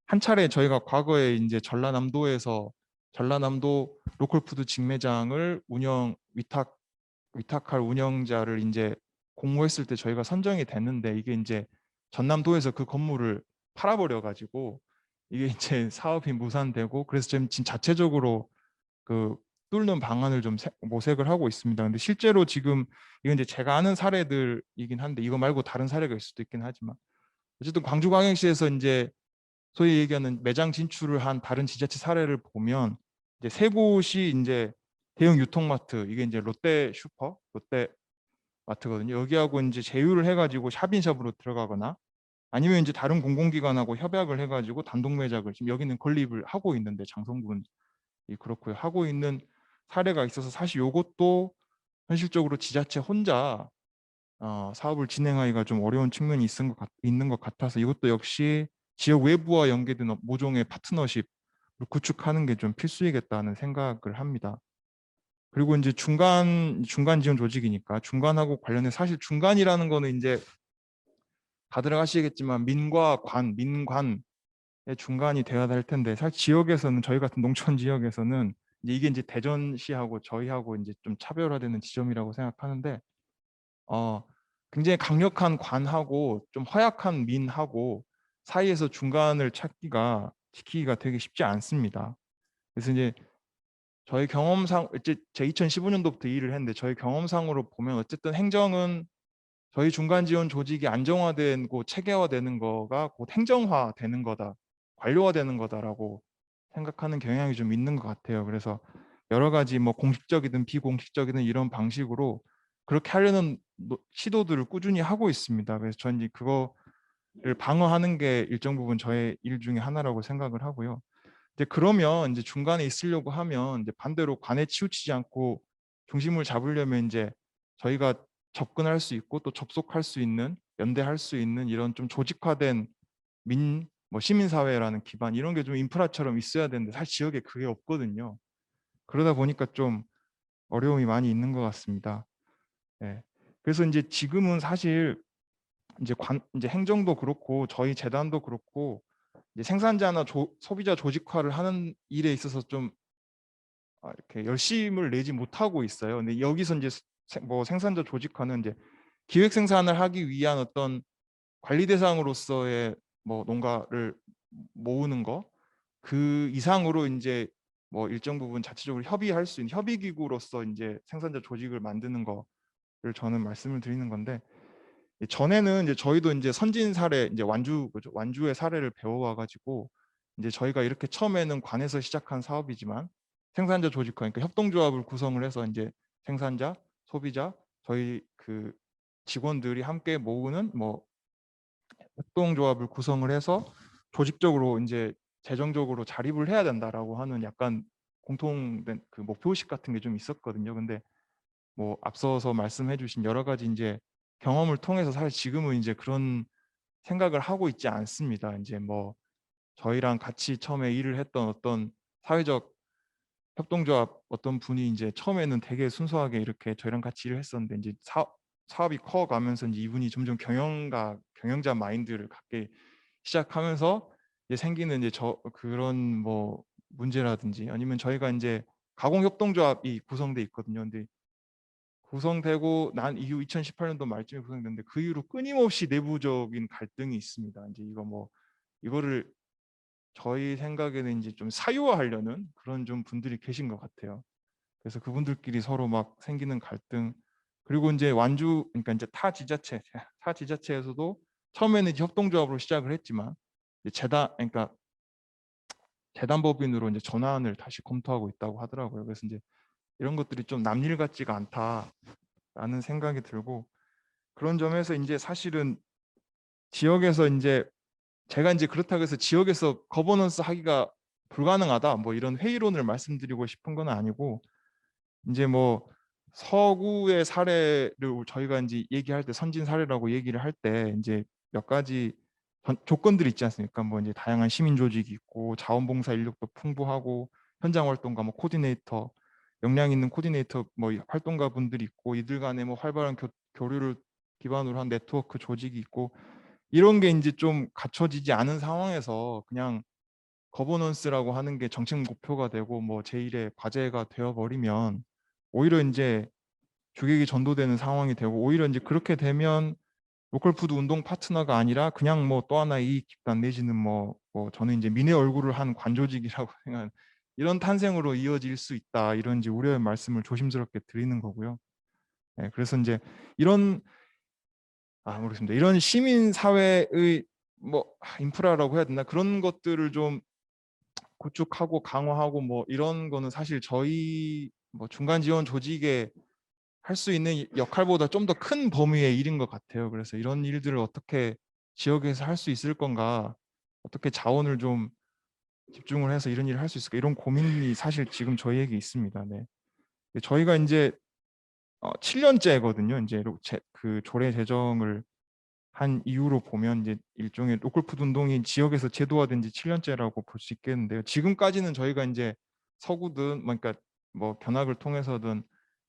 Speaker 3: 한 차례 저희가 과거에 이제 전라남도 로컬푸드 직매장을 위탁할 운영자를 이제 공모했을 때 저희가 선정이 됐는데 이게 이제 전남도에서 그 건물을 팔아버려 가지고 이게 이제 사업이 무산되고 그래서 지금 자체적으로 그 뚫는 방안을 좀 모색을 하고 있습니다. 근데 실제로 지금 이건 이제 제가 아는 사례들이긴 한데 이거 말고 다른 사례가 있을 수도 있긴 하지만 어쨌든 광주광역시에서 이제 소위 얘기하는 매장 진출을 한 다른 지자체 사례를 보면 이제 세 곳이 이제 대형 유통마트 이게 이제 롯데 슈퍼, 롯데 마트거든요. 여기하고 이제 제휴를 해가지고 샵인샵으로 들어가거나 아니면 이제 다른 공공기관하고 협약을 해가지고 단독 매장을 지금 여기는 건립을 하고 있는데 장성군이 그렇고요. 하고 있는 사례가 있어서 사실 이것도 현실적으로 지자체 혼자 사업을 진행하기가 좀 어려운 측면이 있는 것 같아서 이것도 역시 지역 외부와 연계된 모종의 파트너십을 구축하는 게 좀 필수이겠다는 생각을 합니다. 그리고 이제 중간 지원 조직이니까 중간하고 관련해 사실 중간이라는 거는 이제 다들 아시겠지만 민관의 중간이 되어야 될 텐데 사실 지역에서는 저희 같은 농촌 지역에서는 이게 이제 대전시하고 저희하고 이제 좀 차별화되는 지점이라고 생각하는데 굉장히 강력한 관하고 좀 허약한 민하고 사이에서 중간을 지키기가 되게 쉽지 않습니다. 그래서 이제 저희 경험상 이제 제 2015년도부터 일을 했는데 저희 경험상으로 보면 어쨌든 행정은 저희 중간 지원 조직이 안정화되고 체계화되는 거가 곧 행정화되는 거다, 관료화되는 거다라고 생각하는 경향이 좀 있는 것 같아요. 그래서 여러 가지 뭐 공식적이든 비공식적이든 이런 방식으로 그렇게 하려는 시도들을 꾸준히 하고 있습니다. 그래서 저는 이제 그거를 방어하는 게 일정 부분 저의 일 중에 하나라고 생각을 하고요. 이제 그러면 이제 중간에 있으려고 하면 이제 반대로 관에 치우치지 않고 중심을 잡으려면 이제 저희가 접근할 수 있고 또 접속할 수 있는 연대할 수 있는 이런 좀 조직화된 뭐 시민사회라는 기반 이런 게 좀 인프라처럼 있어야 되는데 사실 지역에 그게 없거든요. 그러다 보니까 좀 어려움이 많이 있는 것 같습니다. 예. 그래서 이제 지금은 사실 이제 행정도 그렇고 저희 재단도 그렇고 이제 생산자나 소비자 조직화를 하는 일에 있어서 좀 이렇게 열심을 내지 못하고 있어요. 근데 여기서 이제 뭐 생산자 조직화는 이제 기획 생산을 하기 위한 어떤 관리 대상으로서의 뭐 농가를 모으는 거, 그 이상으로 이제 뭐 일정 부분 자체적으로 협의할 수 있는 협의 기구로서 이제 생산자 조직을 만드는 거를 저는 말씀을 드리는 건데, 전에는 이제 저희도 이제 선진 사례, 이제 그죠? 완주의 사례를 배워와 가지고 이제 저희가 이렇게 처음에는 관에서 시작한 사업이지만 생산자 조직화, 그러니까 협동조합을 구성을 해서 이제 생산자, 소비자, 저희 그 직원들이 함께 모으는 뭐 협동조합을 구성을 해서 조직적으로 이제 재정적으로 자립을 해야 된다라고 하는 약간 공통된 그 목표의식 같은 게 좀 있었거든요. 근데 뭐 앞서서 말씀해 주신 여러 가지 이제 경험을 통해서 사실 지금은 이제 그런 생각을 하고 있지 않습니다. 이제 뭐 저희랑 같이 처음에 일을 했던 어떤 사회적 협동조합 어떤 분이 이제 처음에는 되게 순수하게 이렇게 저희랑 같이 일을 했었는데 이제 사업이 커가면서 이제 이분이 점점 경영자 마인드를 갖게 시작하면서 이제 생기는 이제 그런 뭐 문제라든지 아니면 저희가 이제 가공협동조합이 구성돼 있거든요. 근데 구성되고 난 이후 2018년도 말쯤에 구성됐는데 그 이후로 끊임없이 내부적인 갈등이 있습니다. 이제 이거를 저희 생각에는 이제 좀 사유화하려는 그런 좀 분들이 계신 것 같아요. 그래서 그분들끼리 서로 막 생기는 갈등, 그리고 이제 그러니까 이제 타 지자체에서도 처음에는 이제 협동조합으로 시작을 했지만 이제 그러니까 재단법인으로 이제 전환을 다시 검토하고 있다고 하더라고요. 그래서 이제 이런 것들이 좀 남일 같지가 않다라는 생각이 들고, 그런 점에서 이제 사실은 지역에서 이제 제가 이제 그렇다고 해서 지역에서 거버넌스 하기가 불가능하다 뭐 이런 회의론을 말씀드리고 싶은 건 아니고, 이제 뭐 서구의 사례를 저희가 이제 얘기할 때 선진 사례라고 얘기를 할 때 이제 몇 가지 조건들이 있지 않습니까? 뭐 이제 다양한 시민 조직이 있고 자원봉사 인력도 풍부하고 현장 활동가 뭐 코디네이터, 역량 있는 코디네이터 뭐 활동가 분들이 있고 이들 간에 뭐 활발한 교류를 기반으로 한 네트워크 조직이 있고, 이런 게 이제 좀 갖춰지지 않은 상황에서 그냥 거버넌스라고 하는 게 정책 목표가 되고 뭐 제1의 과제가 되어 버리면 오히려 이제 주객이 전도되는 상황이 되고, 오히려 이제 그렇게 되면 로컬 푸드 운동 파트너가 아니라 그냥 뭐 또 하나의 이익 집단 내지는 뭐 저는 이제 민의 얼굴을 한 관조직이라고 생각하는 이런 탄생으로 이어질 수 있다, 이런 이제 우려의 말씀을 조심스럽게 드리는 거고요. 네, 그래서 이제 이런 모르겠습니다. 이런 시민 사회의 뭐 인프라라고 해야 되나, 그런 것들을 좀 구축하고 강화하고 뭐 이런 거는 사실 저희 뭐 중간 지원 조직에 할 수 있는 역할보다 좀 더 큰 범위의 일인 것 같아요. 그래서 이런 일들을 어떻게 지역에서 할 수 있을 건가, 어떻게 자원을 좀 집중을 해서 이런 일을 할 수 있을까, 이런 고민이 사실 지금 저희에게 있습니다. 네. 저희가 이제 7년째거든요. 이제 그 조례 제정을 한 이후로 보면 이제 일종의 로컬푸드 운동이 지역에서 제도화된 지 7년째라고 볼 수 있겠는데요. 지금까지는 저희가 이제 서구든 그러니까 뭐 견학을 통해서든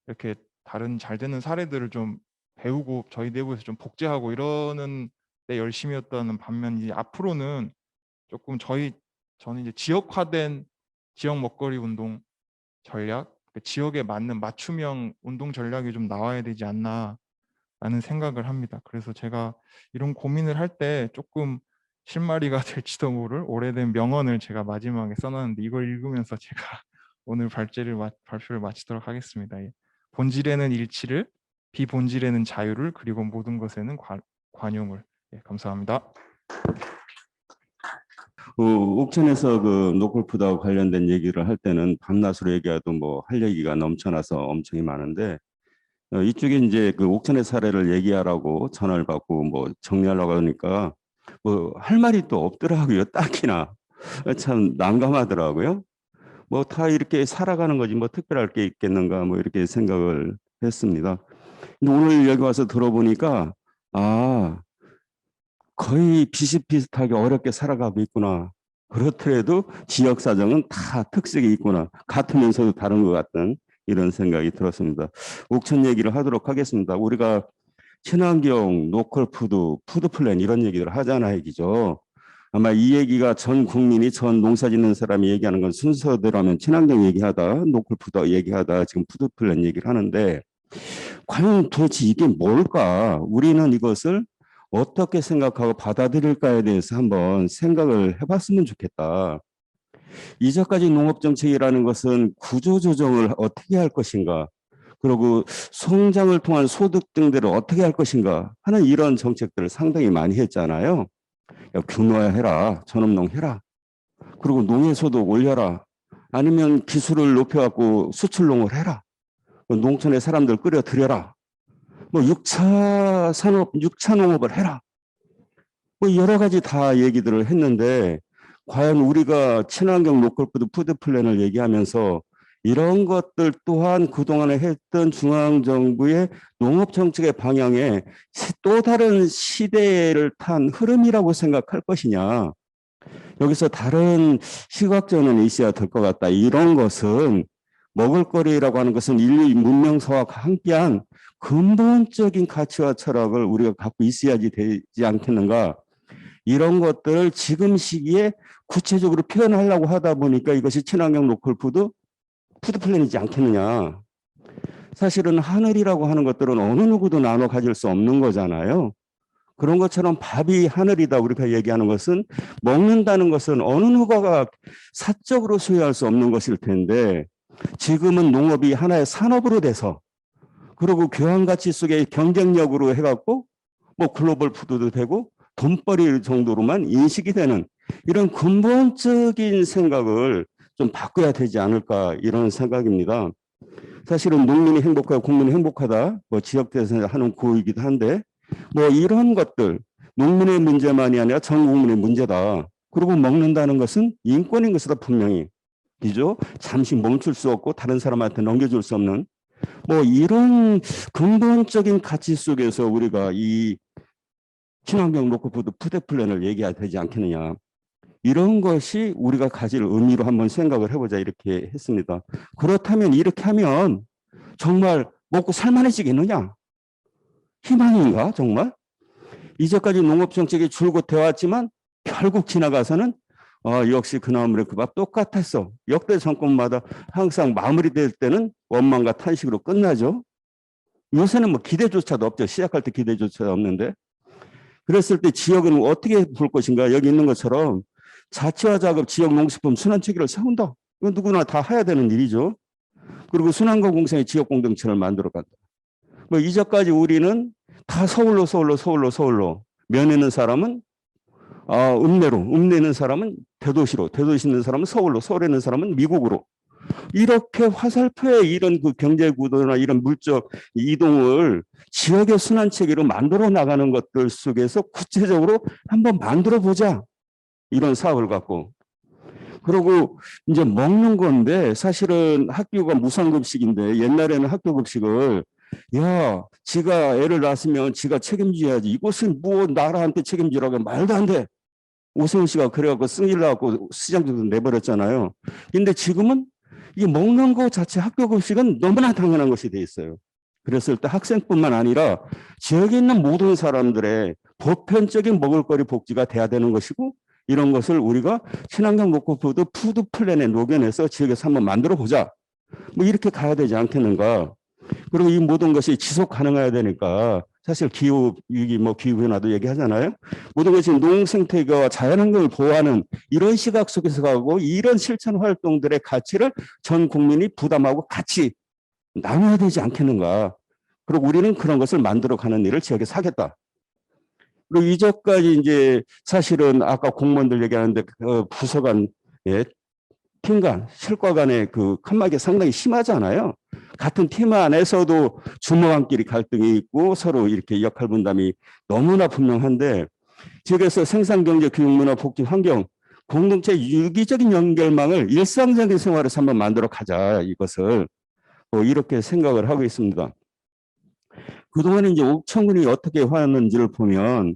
Speaker 3: 이렇게 다른 잘 되는 사례들을 좀 배우고 저희 내부에서 좀 복제하고 이러는 데 열심이었다는 반면, 이제 앞으로는 조금 저는 이제 지역화된 지역 먹거리 운동 전략, 그 지역에 맞는 맞춤형 운동 전략이 좀 나와야 되지 않나 라는 생각을 합니다. 그래서 제가 이런 고민을 할 때 조금 실마리가 될지도 모를 오래된 명언을 제가 마지막에 써놨는데, 이걸 읽으면서 제가 오늘 발표를 마치도록 하겠습니다. 예. 본질에는 일치를, 비본질에는 자유를, 그리고 모든 것에는 관용을. 예, 감사합니다.
Speaker 4: 옥천에서 그 노골푸드와 관련된 얘기를 할 때는 밤낮으로 얘기해도 뭐 할 얘기가 넘쳐나서 엄청이 많은데, 이쪽에 이제 그 옥천의 사례를 얘기하라고 전화를 받고 뭐 정리하려고 하니까 뭐 할 말이 또 없더라고요. 딱히나. 참 난감하더라고요. 뭐 다 이렇게 살아가는 거지 뭐 특별할 게 있겠는가 뭐 이렇게 생각을 했습니다. 근데 오늘 여기 와서 들어보니까 거의 비슷비슷하게 어렵게 살아가고 있구나. 그렇더라도 지역 사정은 다 특색이 있구나. 같으면서도 다른 것 같은 이런 생각이 들었습니다. 옥천 얘기를 하도록 하겠습니다. 우리가 친환경, 로컬푸드, 푸드플랜 이런 얘기를 하잖아요, 얘기죠. 아마 이 얘기가 전 국민이 전 농사 짓는 사람이 얘기하는 건 순서대로라면 친환경 얘기하다, 로컬푸드 얘기하다, 지금 푸드플랜 얘기를 하는데 과연 도대체 이게 뭘까? 우리는 이것을 어떻게 생각하고 받아들일까에 대해서 한번 생각을 해봤으면 좋겠다. 이제까지 농업정책이라는 것은 구조조정을 어떻게 할 것인가, 그리고 성장을 통한 소득 등대를 어떻게 할 것인가 하는 이런 정책들을 상당히 많이 했잖아요. 야, 규모화해라, 전업농 해라, 그리고 농해소득 올려라, 아니면 기술을 높여갖고 수출농을 해라, 농촌에 사람들 끌어들여라, 뭐 6차 산업, 6차 농업을 해라, 뭐 여러 가지 다 얘기들을 했는데 과연 우리가 친환경 로컬푸드 푸드플랜을 얘기하면서 이런 것들 또한 그동안에 했던 중앙정부의 농업정책의 방향에 또 다른 시대를 탄 흐름이라고 생각할 것이냐. 여기서 다른 시각전환이 있어야 될 것 같다. 이런 것은 먹을거리라고 하는 것은 인류 문명사와 함께한 근본적인 가치와 철학을 우리가 갖고 있어야지 되지 않겠는가. 이런 것들을 지금 시기에 구체적으로 표현하려고 하다 보니까 이것이 친환경 로컬푸드 푸드플랜이지 않겠느냐. 사실은 하늘이라고 하는 것들은 어느 누구도 나눠 가질 수 없는 거잖아요. 그런 것처럼 밥이 하늘이다 우리가 얘기하는 것은, 먹는다는 것은 어느 누가가 사적으로 소유할 수 없는 것일 텐데 지금은 농업이 하나의 산업으로 돼서, 그리고 교환가치 속에 경쟁력으로 해갖고 뭐 글로벌 푸드도 되고 돈벌이 정도로만 인식이 되는 이런 근본적인 생각을 좀 바꿔야 되지 않을까, 이런 생각입니다. 사실은 농민이 행복하고 국민이 행복하다, 뭐 지역대에서 하는 고이기도 한데 뭐 이런 것들 농민의 문제만이 아니라 전 국민의 문제다. 그리고 먹는다는 것은 인권인 것이다, 분명히. 그죠? 잠시 멈출 수 없고 다른 사람한테 넘겨줄 수 없는 뭐 이런 근본적인 가치 속에서 우리가 이 친환경 로컬푸드 푸드플랜을 얘기해야 되지 않겠느냐. 이런 것이 우리가 가질 의미로 한번 생각을 해보자, 이렇게 했습니다. 그렇다면 이렇게 하면 정말 먹고 살만해지겠느냐? 희망인가 정말? 이제까지 농업정책이 줄곧 되어왔지만 결국 지나가서는 역시 그나물의 그 밥 똑같았어. 역대 정권마다 항상 마무리될 때는 원망과 탄식으로 끝나죠. 요새는 뭐 기대조차도 없죠. 시작할 때 기대조차도 없는데. 그랬을 때 지역은 어떻게 볼 것인가. 여기 있는 것처럼 자치화 작업 지역 농식품 순환체계를 세운다. 이건 누구나 다 해야 되는 일이죠. 그리고 순환과 공생의 지역 공동체를 만들어 간다. 뭐 이제까지 우리는 다 서울로 면에는 사람은 읍내로, 읍내 있는 사람은 대도시로, 대도시 있는 사람은 서울로, 서울에 있는 사람은 미국으로, 이렇게 화살표의 이런 그 경제 구도나 이런 물적 이동을 지역의 순환 체계로 만들어 나가는 것들 속에서 구체적으로 한번 만들어 보자, 이런 사업을 갖고. 그리고 이제 먹는 건데 사실은 학교가 무상급식인데 옛날에는 학교급식을 지가 애를 낳았으면 지가 책임져야지, 이것은 뭐 나라한테 책임지라고 말도 안 돼. 오세훈 씨가 그래갖고 승인을 갖고 시장도 내버렸잖아요. 근데 지금은 이 먹는 거 자체 학교급식은 너무나 당연한 것이 돼 있어요. 그랬을 때 학생뿐만 아니라 지역에 있는 모든 사람들의 보편적인 먹을거리 복지가 돼야 되는 것이고, 이런 것을 우리가 친환경 로컬푸드 푸드 플랜에 녹여내서 지역에서 한번 만들어 보자, 뭐 이렇게 가야 되지 않겠는가. 그리고 이 모든 것이 지속 가능해야 되니까 사실 기후위기, 뭐 기후변화도 얘기하잖아요. 모든 것이 농생태계와 자연환경을 보호하는 이런 시각 속에서 가고, 이런 실천 활동들의 가치를 전 국민이 부담하고 같이 나눠야 되지 않겠는가. 그리고 우리는 그런 것을 만들어가는 일을 지역에서 하겠다. 그리고 이제까지 이제 사실은 아까 공무원들 얘기하는데 부서 간 팀 간, 실과 간의 그 칸막이 상당히 심하잖아요. 같은 팀 안에서도 주무관끼리 갈등이 있고 서로 이렇게 역할 분담이 너무나 분명한데, 지역에서 생산경제, 교육문화, 복지, 환경, 공동체 유기적인 연결망을 일상적인 생활에서 한번 만들어 가자, 이것을 이렇게 생각을 하고 있습니다. 그동안 이제 옥천군이 어떻게 화했는지를 보면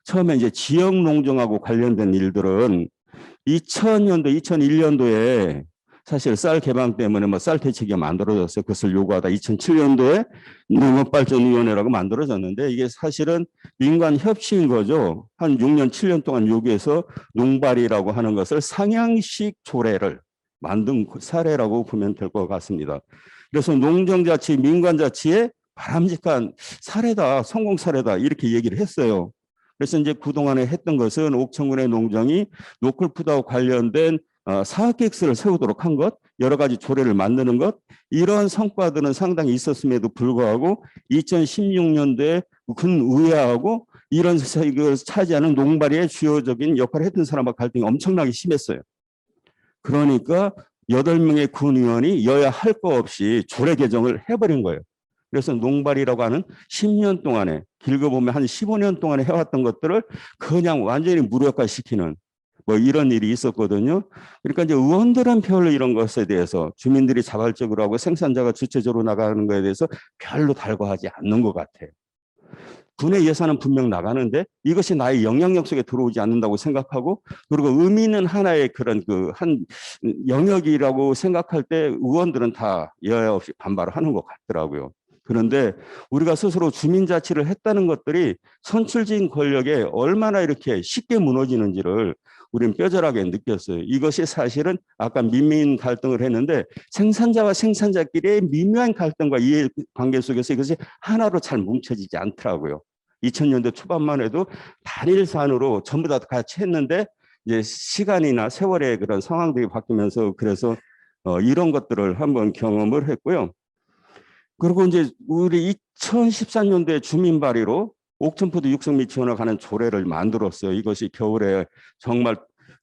Speaker 4: 처음에 이제 지역 농정하고 관련된 일들은 2000년도, 2001년도에 사실 쌀 개방 때문에 뭐 쌀 대책이 만들어졌어요. 그것을 요구하다 2007년도에 농업발전위원회라고 만들어졌는데 이게 사실은 민간 협치인 거죠. 한 6년, 7년 동안 요구해서 농발이라고 하는 것을 상향식 조례를 만든 사례라고 보면 될 것 같습니다. 그래서 농정자치, 민간자치의 바람직한 사례다, 성공 사례다 이렇게 얘기를 했어요. 그래서 이제 그동안에 했던 것은 옥천군의 농정이 노컬푸드와 관련된 사업계획서를 세우도록 한 것, 여러 가지 조례를 만드는 것, 이런 성과들은 상당히 있었음에도 불구하고 2016년도에 군의회하고 이런 걸 차지하는 농발의 주요적인 역할을 했던 사람과 갈등이 엄청나게 심했어요. 그러니까 8명의 군의원이 여야 할 거 없이 조례 개정을 해버린 거예요. 그래서 농발이라고 하는 10년 동안에 길게 보면 한 15년 동안에 해왔던 것들을 그냥 완전히 무력화시키는 뭐 이런 일이 있었거든요. 그러니까 이제 의원들은 별로 이런 것에 대해서 주민들이 자발적으로 하고 생산자가 주체적으로 나가는 것에 대해서 별로 달궈하지 않는 것 같아요. 군의 예산은 분명 나가는데 이것이 나의 영향력 속에 들어오지 않는다고 생각하고 그리고 의미 있는 하나의 그런 그 한 영역이라고 생각할 때 의원들은 다 여야 없이 반발을 하는 것 같더라고요. 그런데 우리가 스스로 주민자치를 했다는 것들이 선출진 권력에 얼마나 이렇게 쉽게 무너지는지를 우리는 뼈저하게 느꼈어요. 이것이 사실은 아까 민민 갈등을 했는데 생산자와 생산자끼리의 미묘한 갈등과 이해관계 속에서 이것이 하나로 잘 뭉쳐지지 않더라고요. 2000년대 초반만 해도 단일산으로 전부 다 같이 했는데 이제 시간이나 세월의 그런 상황들이 바뀌면서 그래서 이런 것들을 한번 경험을 했고요. 그리고 이제 우리 2013년도에 주민발의로 옥천푸드 육성 및 지원에 관한 조례를 만들었어요. 이것이 겨울에 정말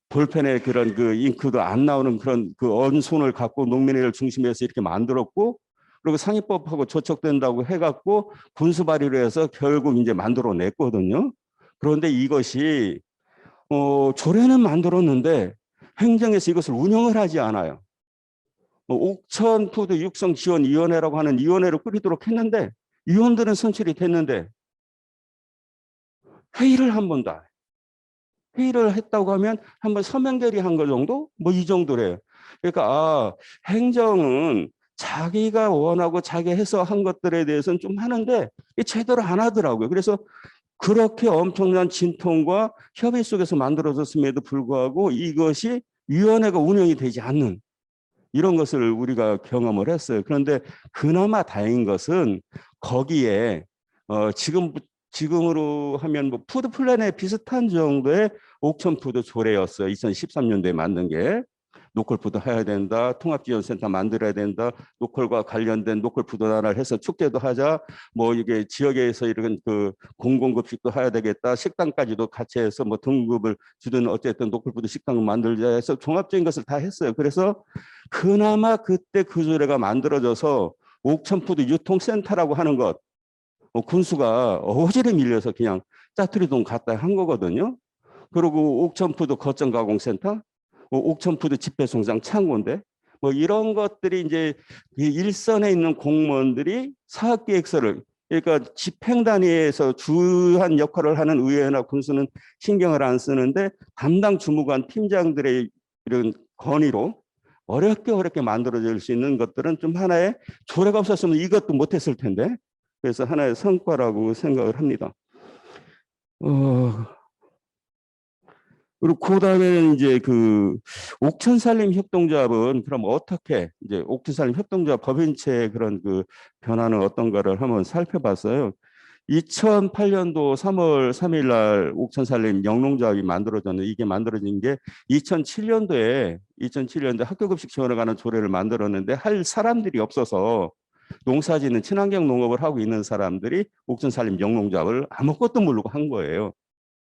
Speaker 4: 볼펜에 그런 그 잉크도 안 나오는 그런 그 언손을 갖고 농민회를 중심해서 이렇게 만들었고 그리고 상위법하고 조촉된다고 해갖고 군수 발의로 해서 결국 이제 만들어 냈거든요. 그런데 이것이 조례는 만들었는데 행정에서 이것을 운영을 하지 않아요. 옥천푸드 육성 지원 위원회라고 하는 위원회를 꾸리도록 했는데 위원들은 선출이 됐는데 회의를 한 번도 안 해요. 회의를 했다고 하면 한번 서면 결의한 거 정도? 뭐 이 정도래요. 그러니까 행정은 자기가 원하고 자기 해서 한 것들에 대해서는 좀 하는데 제대로 안 하더라고요. 그래서 그렇게 엄청난 진통과 협의 속에서 만들어졌음에도 불구하고 이것이 위원회가 운영이 되지 않는 이런 것을 우리가 경험을 했어요. 그런데 그나마 다행인 것은 거기에 지금으로 하면 뭐 푸드 플랜에 비슷한 정도의 옥천푸드 조례였어요. 2013년도에 만든 게 노컬푸드 해야 된다. 통합지원센터 만들어야 된다. 노컬과 관련된 노컬푸드 나라를 해서 축제도 하자. 뭐 이게 지역에서 이런 그 공공급식도 해야 되겠다. 식당까지도 같이 해서 뭐 등급을 주든 어쨌든 노컬푸드 식당을 만들자 해서 종합적인 것을 다 했어요. 그래서 그나마 그때 그 조례가 만들어져서 옥천푸드 유통센터라고 하는 것 군수가 어지럽게 밀려서 그냥 짜투리동 갔다 한 거거든요. 그리고 옥천푸드 거점가공센터, 옥천푸드 집배송장 창고인데 뭐 이런 것들이 이제 일선에 있는 공무원들이 사업계획서를 그러니까 집행단위에서 주요한 역할을 하는 의회나 군수는 신경을 안 쓰는데 담당 주무관 팀장들의 이런 건의로 어렵게 만들어질 수 있는 것들은 좀 하나의 조례가 없었으면 이것도 못했을 텐데 그래서 하나의 성과라고 생각을 합니다. 그리고 그다음에는 이제 그 옥천산림 협동조합은 그럼 어떻게 이제 옥천산림 협동조합 법인체의 그런 그 변화는 어떤가를 한번 살펴봤어요. 2008년도 3월 3일 날 옥천산림 영농조합이 만들어졌는데 이게 만들어진 게 2007년도에 학교급식 지원에 관한 조례를 만들었는데 할 사람들이 없어서 농사짓는 친환경 농업을 하고 있는 사람들이 옥천산림 영농조합을 아무것도 모르고 한 거예요.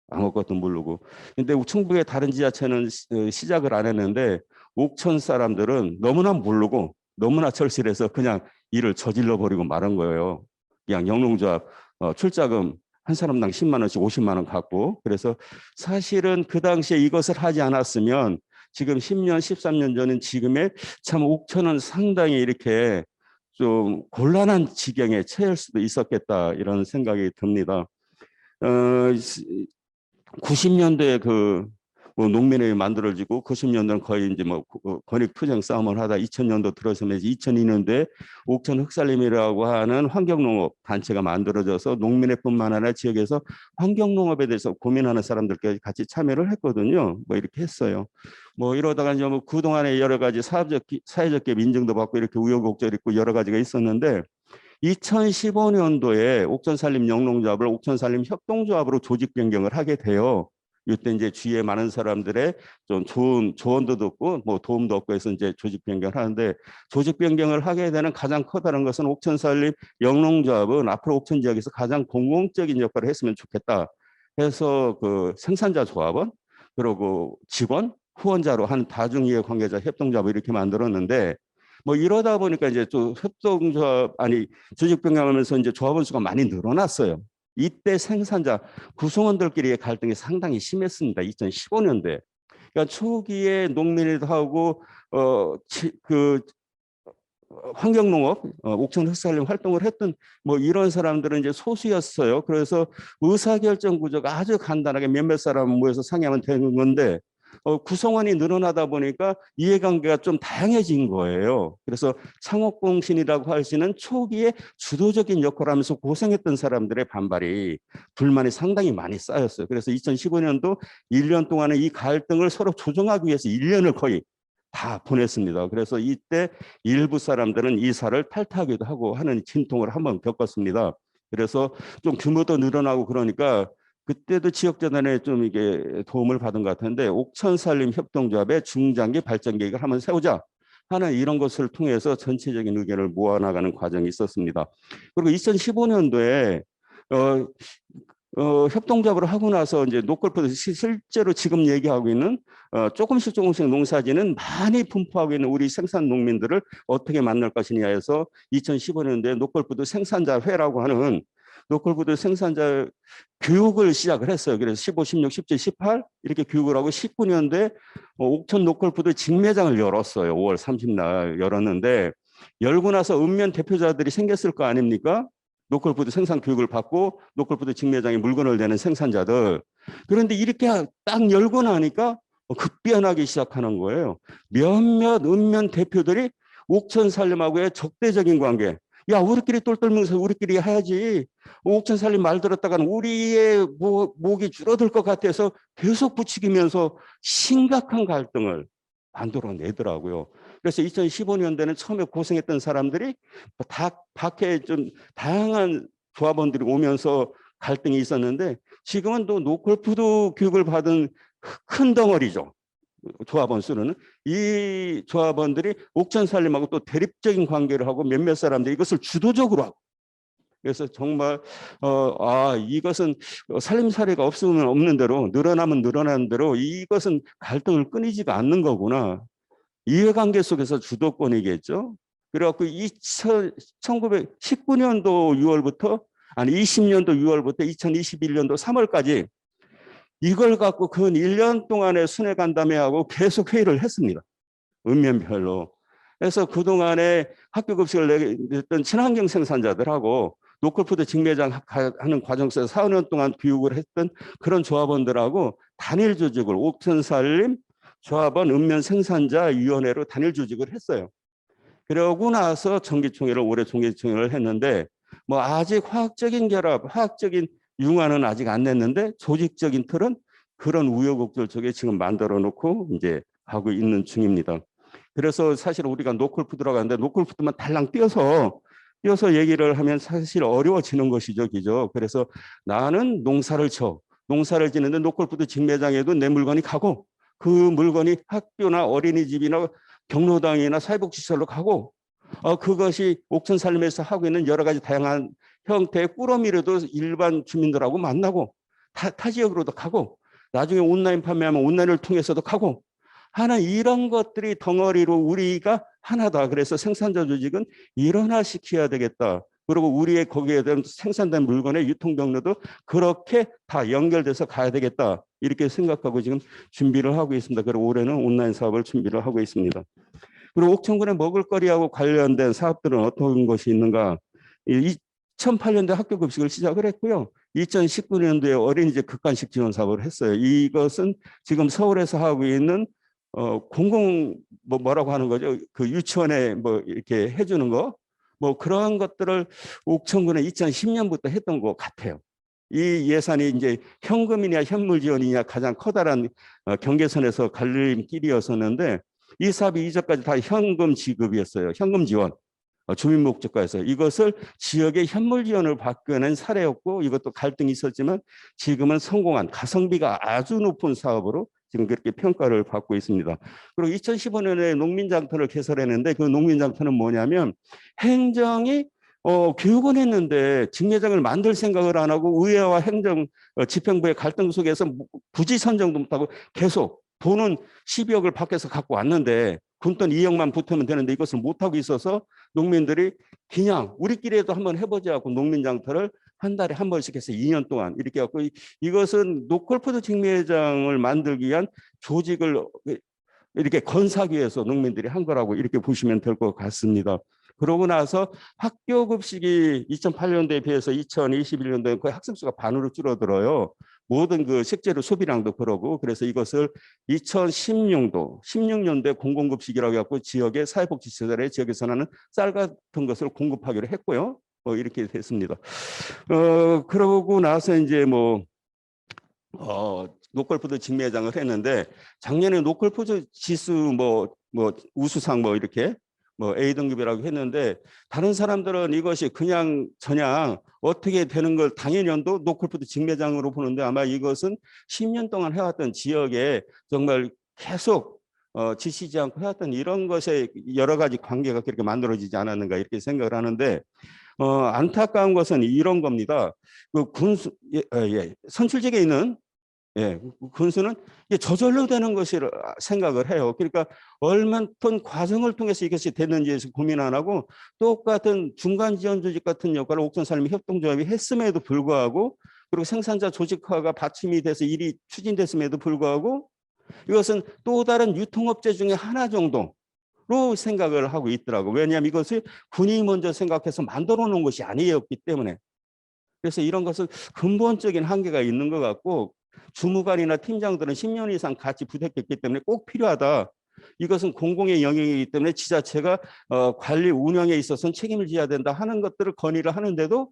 Speaker 4: 아무것도 모르고. 근데 충북의 다른 지자체는 시작을 안 했는데 옥천 사람들은 너무나 모르고 너무나 절실해서 그냥 일을 저질러 버리고 말은 거예요. 그냥 영농조합 출자금 한 사람당 10만 원씩 50만 원 갖고 그래서 사실은 그 당시에 이것을 하지 않았으면 지금 10년 13년 전인 지금의 참 옥천은 상당히 이렇게 좀 곤란한 지경에 처할 수도 있었겠다 이런 생각이 듭니다. 90년대에 뭐 농민회에 만들어지고 90년대는 거의 이제 뭐 권익 투쟁 싸움을 하다 2000년도 들어서면서 2002년도에 옥천 흑살림이라고 하는 환경농업 단체가 만들어져서 농민회뿐만 아니라 지역에서 환경농업에 대해서 고민하는 사람들까지 같이 참여를 했거든요. 뭐 이렇게 했어요. 뭐 이러다가 이제 뭐 그동안에 여러 가지 사회적 기업 인증도 받고 이렇게 우여곡절 있고 여러 가지가 있었는데 2015년도에 옥천살림 영농조합을 옥천살림 협동조합으로 조직 변경을 하게 돼요. 이때 이제 주위에 많은 사람들의 좀 좋은 조언도 듣고 뭐 도움도 얻고 해서 이제 조직 변경을 하는데 조직 변경을 하게 되는 가장 커다란 것은 옥천살림 영농조합은 앞으로 옥천 지역에서 가장 공공적인 역할을 했으면 좋겠다. 해서 그 생산자 조합원 그리고 직원 후원자로 한 다중이해 관계자 협동조합을 이렇게 만들었는데 뭐 이러다 보니까 이제 또 협동조합 조직 변경하면서 이제 조합원 수가 많이 늘어났어요. 이때 생산자 구성원들끼리의 갈등이 상당히 심했습니다. 2015년도에. 그러니까 초기에 농민회도 하고 환경농업, 옥천 흑살림 활동을 했던 뭐 이런 사람들은 이제 소수였어요. 그래서 의사결정 구조가 아주 간단하게 몇몇 사람 모여서 상의하면 되는 건데 구성원이 늘어나다 보니까 이해관계가 좀 다양해진 거예요. 그래서 창업공신이라고 할 수 있는 초기에 주도적인 역할을 하면서 고생했던 사람들의 불만이 상당히 많이 쌓였어요. 그래서 2015년도 1년 동안에 이 갈등을 서로 조정하기 위해서 1년을 거의 다 보냈습니다. 그래서 이때 일부 사람들은 이사를 탈퇴하기도 하고 하는 진통을 한번 겪었습니다. 그래서 좀 규모도 늘어나고 그러니까 그때도 지역재단에 좀 이게 도움을 받은 것 같은데 옥천살림 협동조합의 중장기 발전 계획을 한번 세우자 하는 이런 것을 통해서 전체적인 의견을 모아나가는 과정이 있었습니다. 그리고 2015년도에 협동조합을 하고 나서 이제 노골프 실제로 지금 얘기하고 있는 조금씩 농사지는 많이 분포하고 있는 우리 생산 농민들을 어떻게 만날 것이냐 해서 2015년도에 노골프도 생산자회라고 하는 노골푸드 생산자 교육을 시작을 했어요. 그래서 15, 16, 17, 18 이렇게 교육을 하고 19년도에 옥천 노골푸드 직매장을 열었어요. 5월 30일 열었는데 열고 나서 읍면 대표자들이 생겼을 거 아닙니까? 노골푸드 생산 교육을 받고 노골푸드 직매장에 물건을 내는 생산자들. 그런데 이렇게 딱 열고 나니까 급변하기 시작하는 거예요. 몇몇 읍면 대표들이 옥천살림하고의 적대적인 관계. 야, 우리끼리 똘 떨면서 우리끼리 해야지. 옥천살림 말 들었다가는 우리의 목이 줄어들 것 같아서 계속 부추기면서 심각한 갈등을 만들어내더라고요. 그래서 2015년도에는 처음에 고생했던 사람들이 밖에 좀 다양한 조합원들이 오면서 갈등이 있었는데 지금은 또 노골푸드 교육을 받은 큰 덩어리죠. 조합원 수는 이 조합원들이 옥천살림하고 또 대립적인 관계를 하고 몇몇 사람들이 이것을 주도적으로 하고 그래서 정말 이것은 살림살이가 없으면 없는 대로 늘어나면 늘어나는 대로 이것은 갈등을 끊이지가 않는 거구나. 이해관계 속에서 주도권이겠죠. 그래갖고 1919년도 6월부터 20년도 6월부터 2021년도 3월까지 이걸 갖고 근 1년 동안의 순회 간담회하고 계속 회의를 했습니다. 읍면별로. 그래서 그동안에 학교 급식을 냈던 친환경 생산자들하고 노골푸드 직매장 하는 과정 속에서 4년 동안 교육을 했던 그런 조합원들하고 단일 조직을 옥천살림 조합원 읍면 생산자 위원회로 단일 조직을 했어요. 그러고 나서 정기총회를 올해 정기총회를 했는데 뭐 아직 화학적인 결합, 화학적인 융화는 아직 안 냈는데 조직적인 틀은 그런 우여곡절 속에 지금 만들어 놓고 이제 하고 있는 중입니다. 그래서 사실 우리가 노골푸드라고 하는데 노골푸드만 달랑 띄어서 얘기를 하면 사실 어려워지는 것이죠. 그죠? 그래서 나는 농사를 지는데 노골푸드 직매장에도 내 물건이 가고 그 물건이 학교나 어린이집이나 경로당이나 사회복지시설로 가고 그것이 옥천살림에서 하고 있는 여러 가지 다양한 형태의 꾸러미로도 일반 주민들하고 만나고 타 지역으로도 가고 나중에 온라인 판매하면 온라인을 통해서도 가고 하는 이런 것들이 덩어리로 우리가 하나다. 그래서 생산자 조직은 일원화시켜야 되겠다. 그리고 우리의 거기에 대한 생산된 물건의 유통 경로도 그렇게 다 연결돼서 가야 되겠다. 이렇게 생각하고 지금 준비를 하고 있습니다. 그리고 올해는 온라인 사업을 준비를 하고 있습니다. 그리고 옥천군의 먹을거리하고 관련된 사업들은 어떤 것이 있는가? 2008년도에 학교 급식을 시작을 했고요. 2019년도에 어린이집 극단식 지원 사업을 했어요. 이것은 지금 서울에서 하고 있는 공공 뭐라고 하는 거죠? 그 유치원에 뭐 이렇게 해주는 거, 뭐 그런 것들을 옥천군에 2010년부터 했던 것 같아요. 이 예산이 이제 현금이냐 현물 지원이냐 가장 커다란 경계선에서 갈림길이었었는데 이 사업이 이전까지 다 현금 지급이었어요. 현금 지원. 주민 목적과에서 이것을 지역의 현물 지원을 바꾸는 사례였고 이것도 갈등이 있었지만 지금은 성공한 가성비가 아주 높은 사업으로 지금 그렇게 평가를 받고 있습니다. 그리고 2015년에 농민장터를 개설했는데 그 농민장터는 뭐냐면 행정이 교육은 했는데 직례장을 만들 생각을 안 하고 의회와 행정 집행부의 갈등 속에서 부지 선정도 못하고 계속 돈은 12억을 밖에서 갖고 왔는데 군돈 2억만 붙으면 되는데 이것을 못하고 있어서 농민들이 그냥 우리끼리도 한번 해보자 하고 농민장터를 한 달에 한 번씩 해서 2년 동안 이렇게 갖고 이것은 노컬푸드 직매장을 만들기 위한 조직을 이렇게 건사하기 위해서 농민들이 한 거라고 이렇게 보시면 될 것 같습니다. 그러고 나서 학교 급식이 2008년도에 비해서 2021년도에 거의 학생수가 반으로 줄어들어요. 모든 그 식재료 소비량도 그러고 그래서 이것을 16년도에 공공급식이라고 해갖고 지역의 사회복지시설에 지역에서 나는 쌀 같은 것을 공급하기로 했고요. 이렇게 됐습니다. 그러고 나서 이제 노컬푸드 직매장을 했는데 작년에 노컬푸드 지수 우수상 이렇게 A등급이라고 했는데 다른 사람들은 이것이 그냥 어떻게 되는 걸 당연연도 노컬푸드 직매장으로 보는데 아마 이것은 10년 동안 해왔던 지역에 정말 계속 지치지 않고 해왔던 이런 것에 여러 가지 관계가 그렇게 만들어지지 않았는가 이렇게 생각을 하는데 안타까운 것은 이런 겁니다. 그 군수 선출직에 있는 군수는 저절로 되는 것이라 생각을 해요. 그러니까 얼마나 과정을 통해서 이것이 됐는지에서 고민 안 하고 똑같은 중간 지원 조직 같은 역할을 옥천살림 협동조합이 했음에도 불구하고 그리고 생산자 조직화가 받침이 돼서 일이 추진됐음에도 불구하고 이것은 또 다른 유통업체 중에 하나 정도로 생각을 하고 있더라고요. 왜냐하면 이것을 군이 먼저 생각해서 만들어 놓은 것이 아니었기 때문에. 그래서 이런 것은 근본적인 한계가 있는 것 같고 주무관이나 팀장들은 10년 이상 같이 부대꼈기 때문에 꼭 필요하다. 이것은 공공의 영역이기 때문에 지자체가 관리 운영에 있어서는 책임을 져야 된다 하는 것들을 건의를 하는데도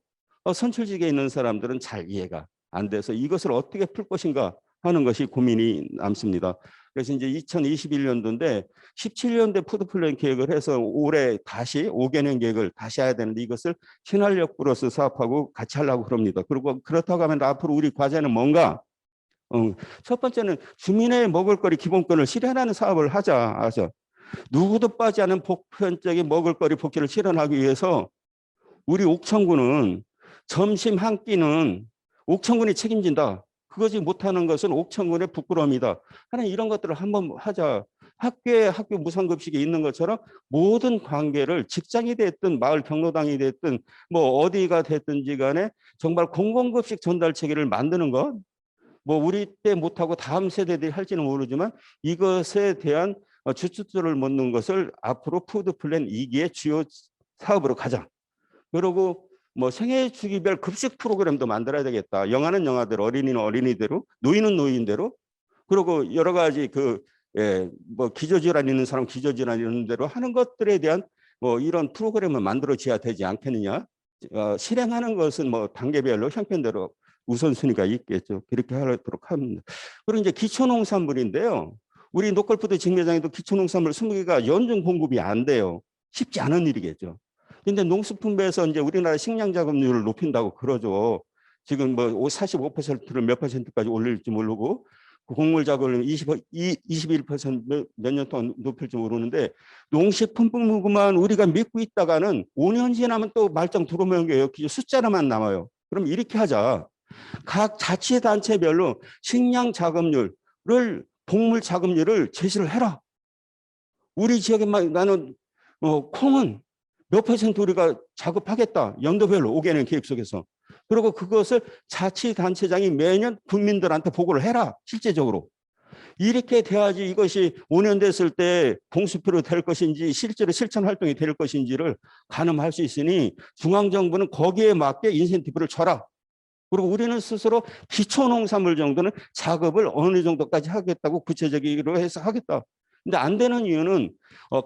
Speaker 4: 선출직에 있는 사람들은 잘 이해가 안 돼서 이것을 어떻게 풀 것인가 하는 것이 고민이 남습니다. 그래서 이제 2021년도인데 17년도에 푸드플랜 계획을 해서 올해 다시 5개년 계획을 다시 해야 되는데 이것을 신활력 플러스 사업하고 같이 하려고 그럽니다. 그리고 그렇다고 하면 앞으로 우리 과제는 뭔가? 첫 번째는 주민의 먹을거리 기본권을 실현하는 사업을 하자. 누구도 빠지지 않은 보편적인 먹을거리 복지를 실현하기 위해서 우리 옥천군은 점심 한 끼는 옥천군이 책임진다. 그것이 못하는 것은 옥천군의 부끄러움이다. 하는 이런 것들을 한번 하자. 학교에 학교 무상급식이 있는 것처럼 모든 관계를 직장이 됐든 마을 경로당이 됐든 어디가 됐든지 간에 정말 공공급식 전달 체계를 만드는 것. 우리 때 못하고 다음 세대들이 할지는 모르지만 이것에 대한 주춧돌을 놓는 것을 앞으로 푸드플랜 2기의 주요 사업으로 가자. 그리고 생애 주기별 급식 프로그램도 만들어야 되겠다. 영아는 영아대로, 어린이는 어린이대로, 노인은 노인대로. 그리고 여러 가지 기저질환 있는 사람 기저질환 있는 대로 하는 것들에 대한 이런 프로그램을 만들어져야 되지 않겠느냐. 실행하는 것은 단계별로 형편대로 우선순위가 있겠죠. 그렇게 하도록 합니다. 그리고 이제 기초농산물인데요. 우리 노컬푸드 직매장에도 기초농산물 20개가 연중 공급이 안 돼요. 쉽지 않은 일이겠죠. 근데 농수품부에서 이제 우리나라 식량 작업률을 높인다고 그러죠. 지금 45%를 몇 %까지 올릴지 모르고 곡물 작업을 21% 몇 년 동안 높일지 모르는데 농식품부만 우리가 믿고 있다가는 5년 지나면 또 말짱 들어오면 숫자로만 남아요. 그럼 이렇게 하자. 각 자치단체별로 식량 작업률을 곡물 작업률을 제시를 해라. 우리 지역에 나는 콩은 몇 % 우리가 작업하겠다. 연도별로 5개년 계획 속에서. 그리고 그것을 자치단체장이 매년 국민들한테 보고를 해라. 실제적으로. 이렇게 돼야지 이것이 5년 됐을 때 공수표로 될 것인지 실제로 실천 활동이 될 것인지를 가늠할 수 있으니 중앙정부는 거기에 맞게 인센티브를 줘라. 그리고 우리는 스스로 기초 농산물 정도는 작업을 어느 정도까지 하겠다고 구체적으로 해서 하겠다. 근데 안 되는 이유는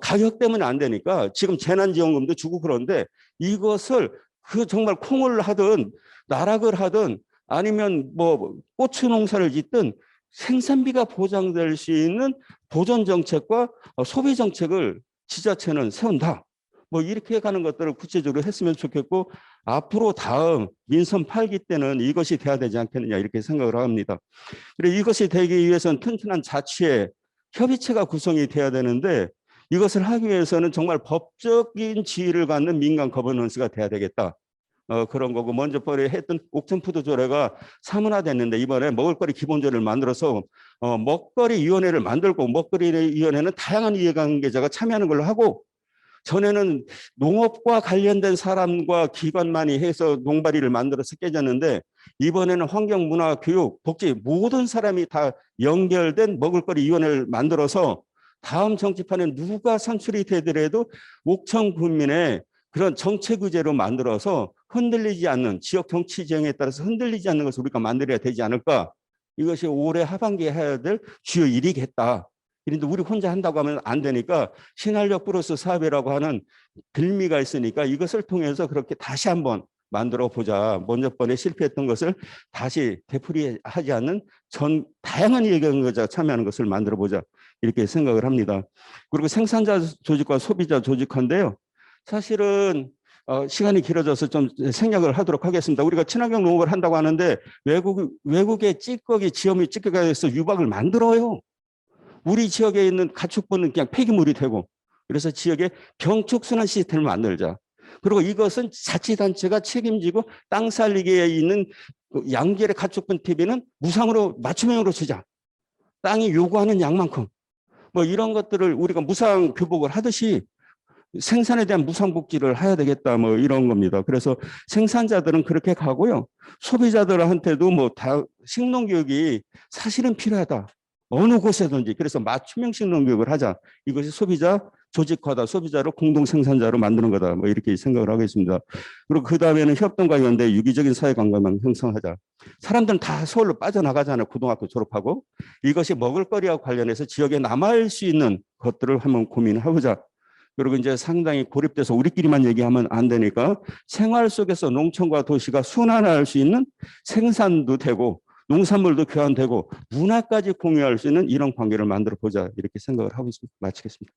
Speaker 4: 가격 때문에 안 되니까 지금 재난지원금도 주고 그런데 이것을 그 정말 콩을 하든 나락을 하든 아니면 뭐 고추 농사를 짓든 생산비가 보장될 수 있는 보존 정책과 소비 정책을 지자체는 세운다. 뭐 이렇게 가는 것들을 구체적으로 했으면 좋겠고 앞으로 다음 민선 8기 때는 이것이 돼야 되지 않겠느냐 이렇게 생각을 합니다. 그리고 이것이 되기 위해서는 튼튼한 자치의 협의체가 구성이 돼야 되는데 이것을 하기 위해서는 정말 법적인 지위를 갖는 민간 거버넌스가 돼야 되겠다. 그런 거고 먼저 했던 옥천푸드 조례가 사문화됐는데 이번에 먹을거리 기본조례를 만들어서 먹거리위원회를 만들고 먹거리위원회는 다양한 이해관계자가 참여하는 걸로 하고 전에는 농업과 관련된 사람과 기관만이 해서 농발이를 만들어서 깨졌는데 이번에는 환경, 문화, 교육, 복지 모든 사람이 다 연결된 먹을거리위원회를 만들어서 다음 정치판에 누가 선출이 되더라도 옥천 군민의 그런 정책 의제로 만들어서 흔들리지 않는 지역 정치 지형에 따라서 흔들리지 않는 것을 우리가 만들어야 되지 않을까. 이것이 올해 하반기에 해야 될 주요 일이겠다. 그런데 우리 혼자 한다고 하면 안 되니까 신활력 플러스 사업이라고 하는 빌미가 있으니까 이것을 통해서 그렇게 다시 한번 만들어 보자. 먼저 번에 실패했던 것을 다시 되풀이하지 않는 다양한 의견자가 참여하는 것을 만들어 보자. 이렇게 생각을 합니다. 그리고 생산자 조직과 소비자 조직화인데요. 사실은 시간이 길어져서 좀 생략을 하도록 하겠습니다. 우리가 친환경 농업을 한다고 하는데 외국의 찌꺼기, 지어미 찌꺼기에서 유박을 만들어요. 우리 지역에 있는 가축분은 그냥 폐기물이 되고 그래서 지역에 병축순환 시스템을 만들자. 그리고 이것은 자치단체가 책임지고 땅 살리기에 있는 양질의 가축분 TV는 무상으로 맞춤형으로 주자. 땅이 요구하는 양만큼. 뭐 이런 것들을 우리가 무상 교복을 하듯이 생산에 대한 무상복지를 해야 되겠다 뭐 이런 겁니다. 그래서 생산자들은 그렇게 가고요. 소비자들한테도 뭐 다 식농교육이 사실은 필요하다. 어느 곳에든지. 그래서 맞춤형 식농교육을 하자. 이것이 소비자 조직화다. 소비자를 공동 생산자로 만드는 거다. 뭐 이렇게 생각을 하겠습니다. 그리고 그 다음에는 협동과 연대 유기적인 사회관계망 형성하자. 사람들은 다 서울로 빠져나가잖아요. 고등학교 졸업하고. 이것이 먹을거리와 관련해서 지역에 남아있을 수 있는 것들을 한번 고민해보자. 그리고 이제 상당히 고립돼서 우리끼리만 얘기하면 안 되니까 생활 속에서 농촌과 도시가 순환할 수 있는 생산도 되고 농산물도 교환되고 문화까지 공유할 수 있는 이런 관계를 만들어 보자 이렇게 생각을 하고 있습니다. 마치겠습니다.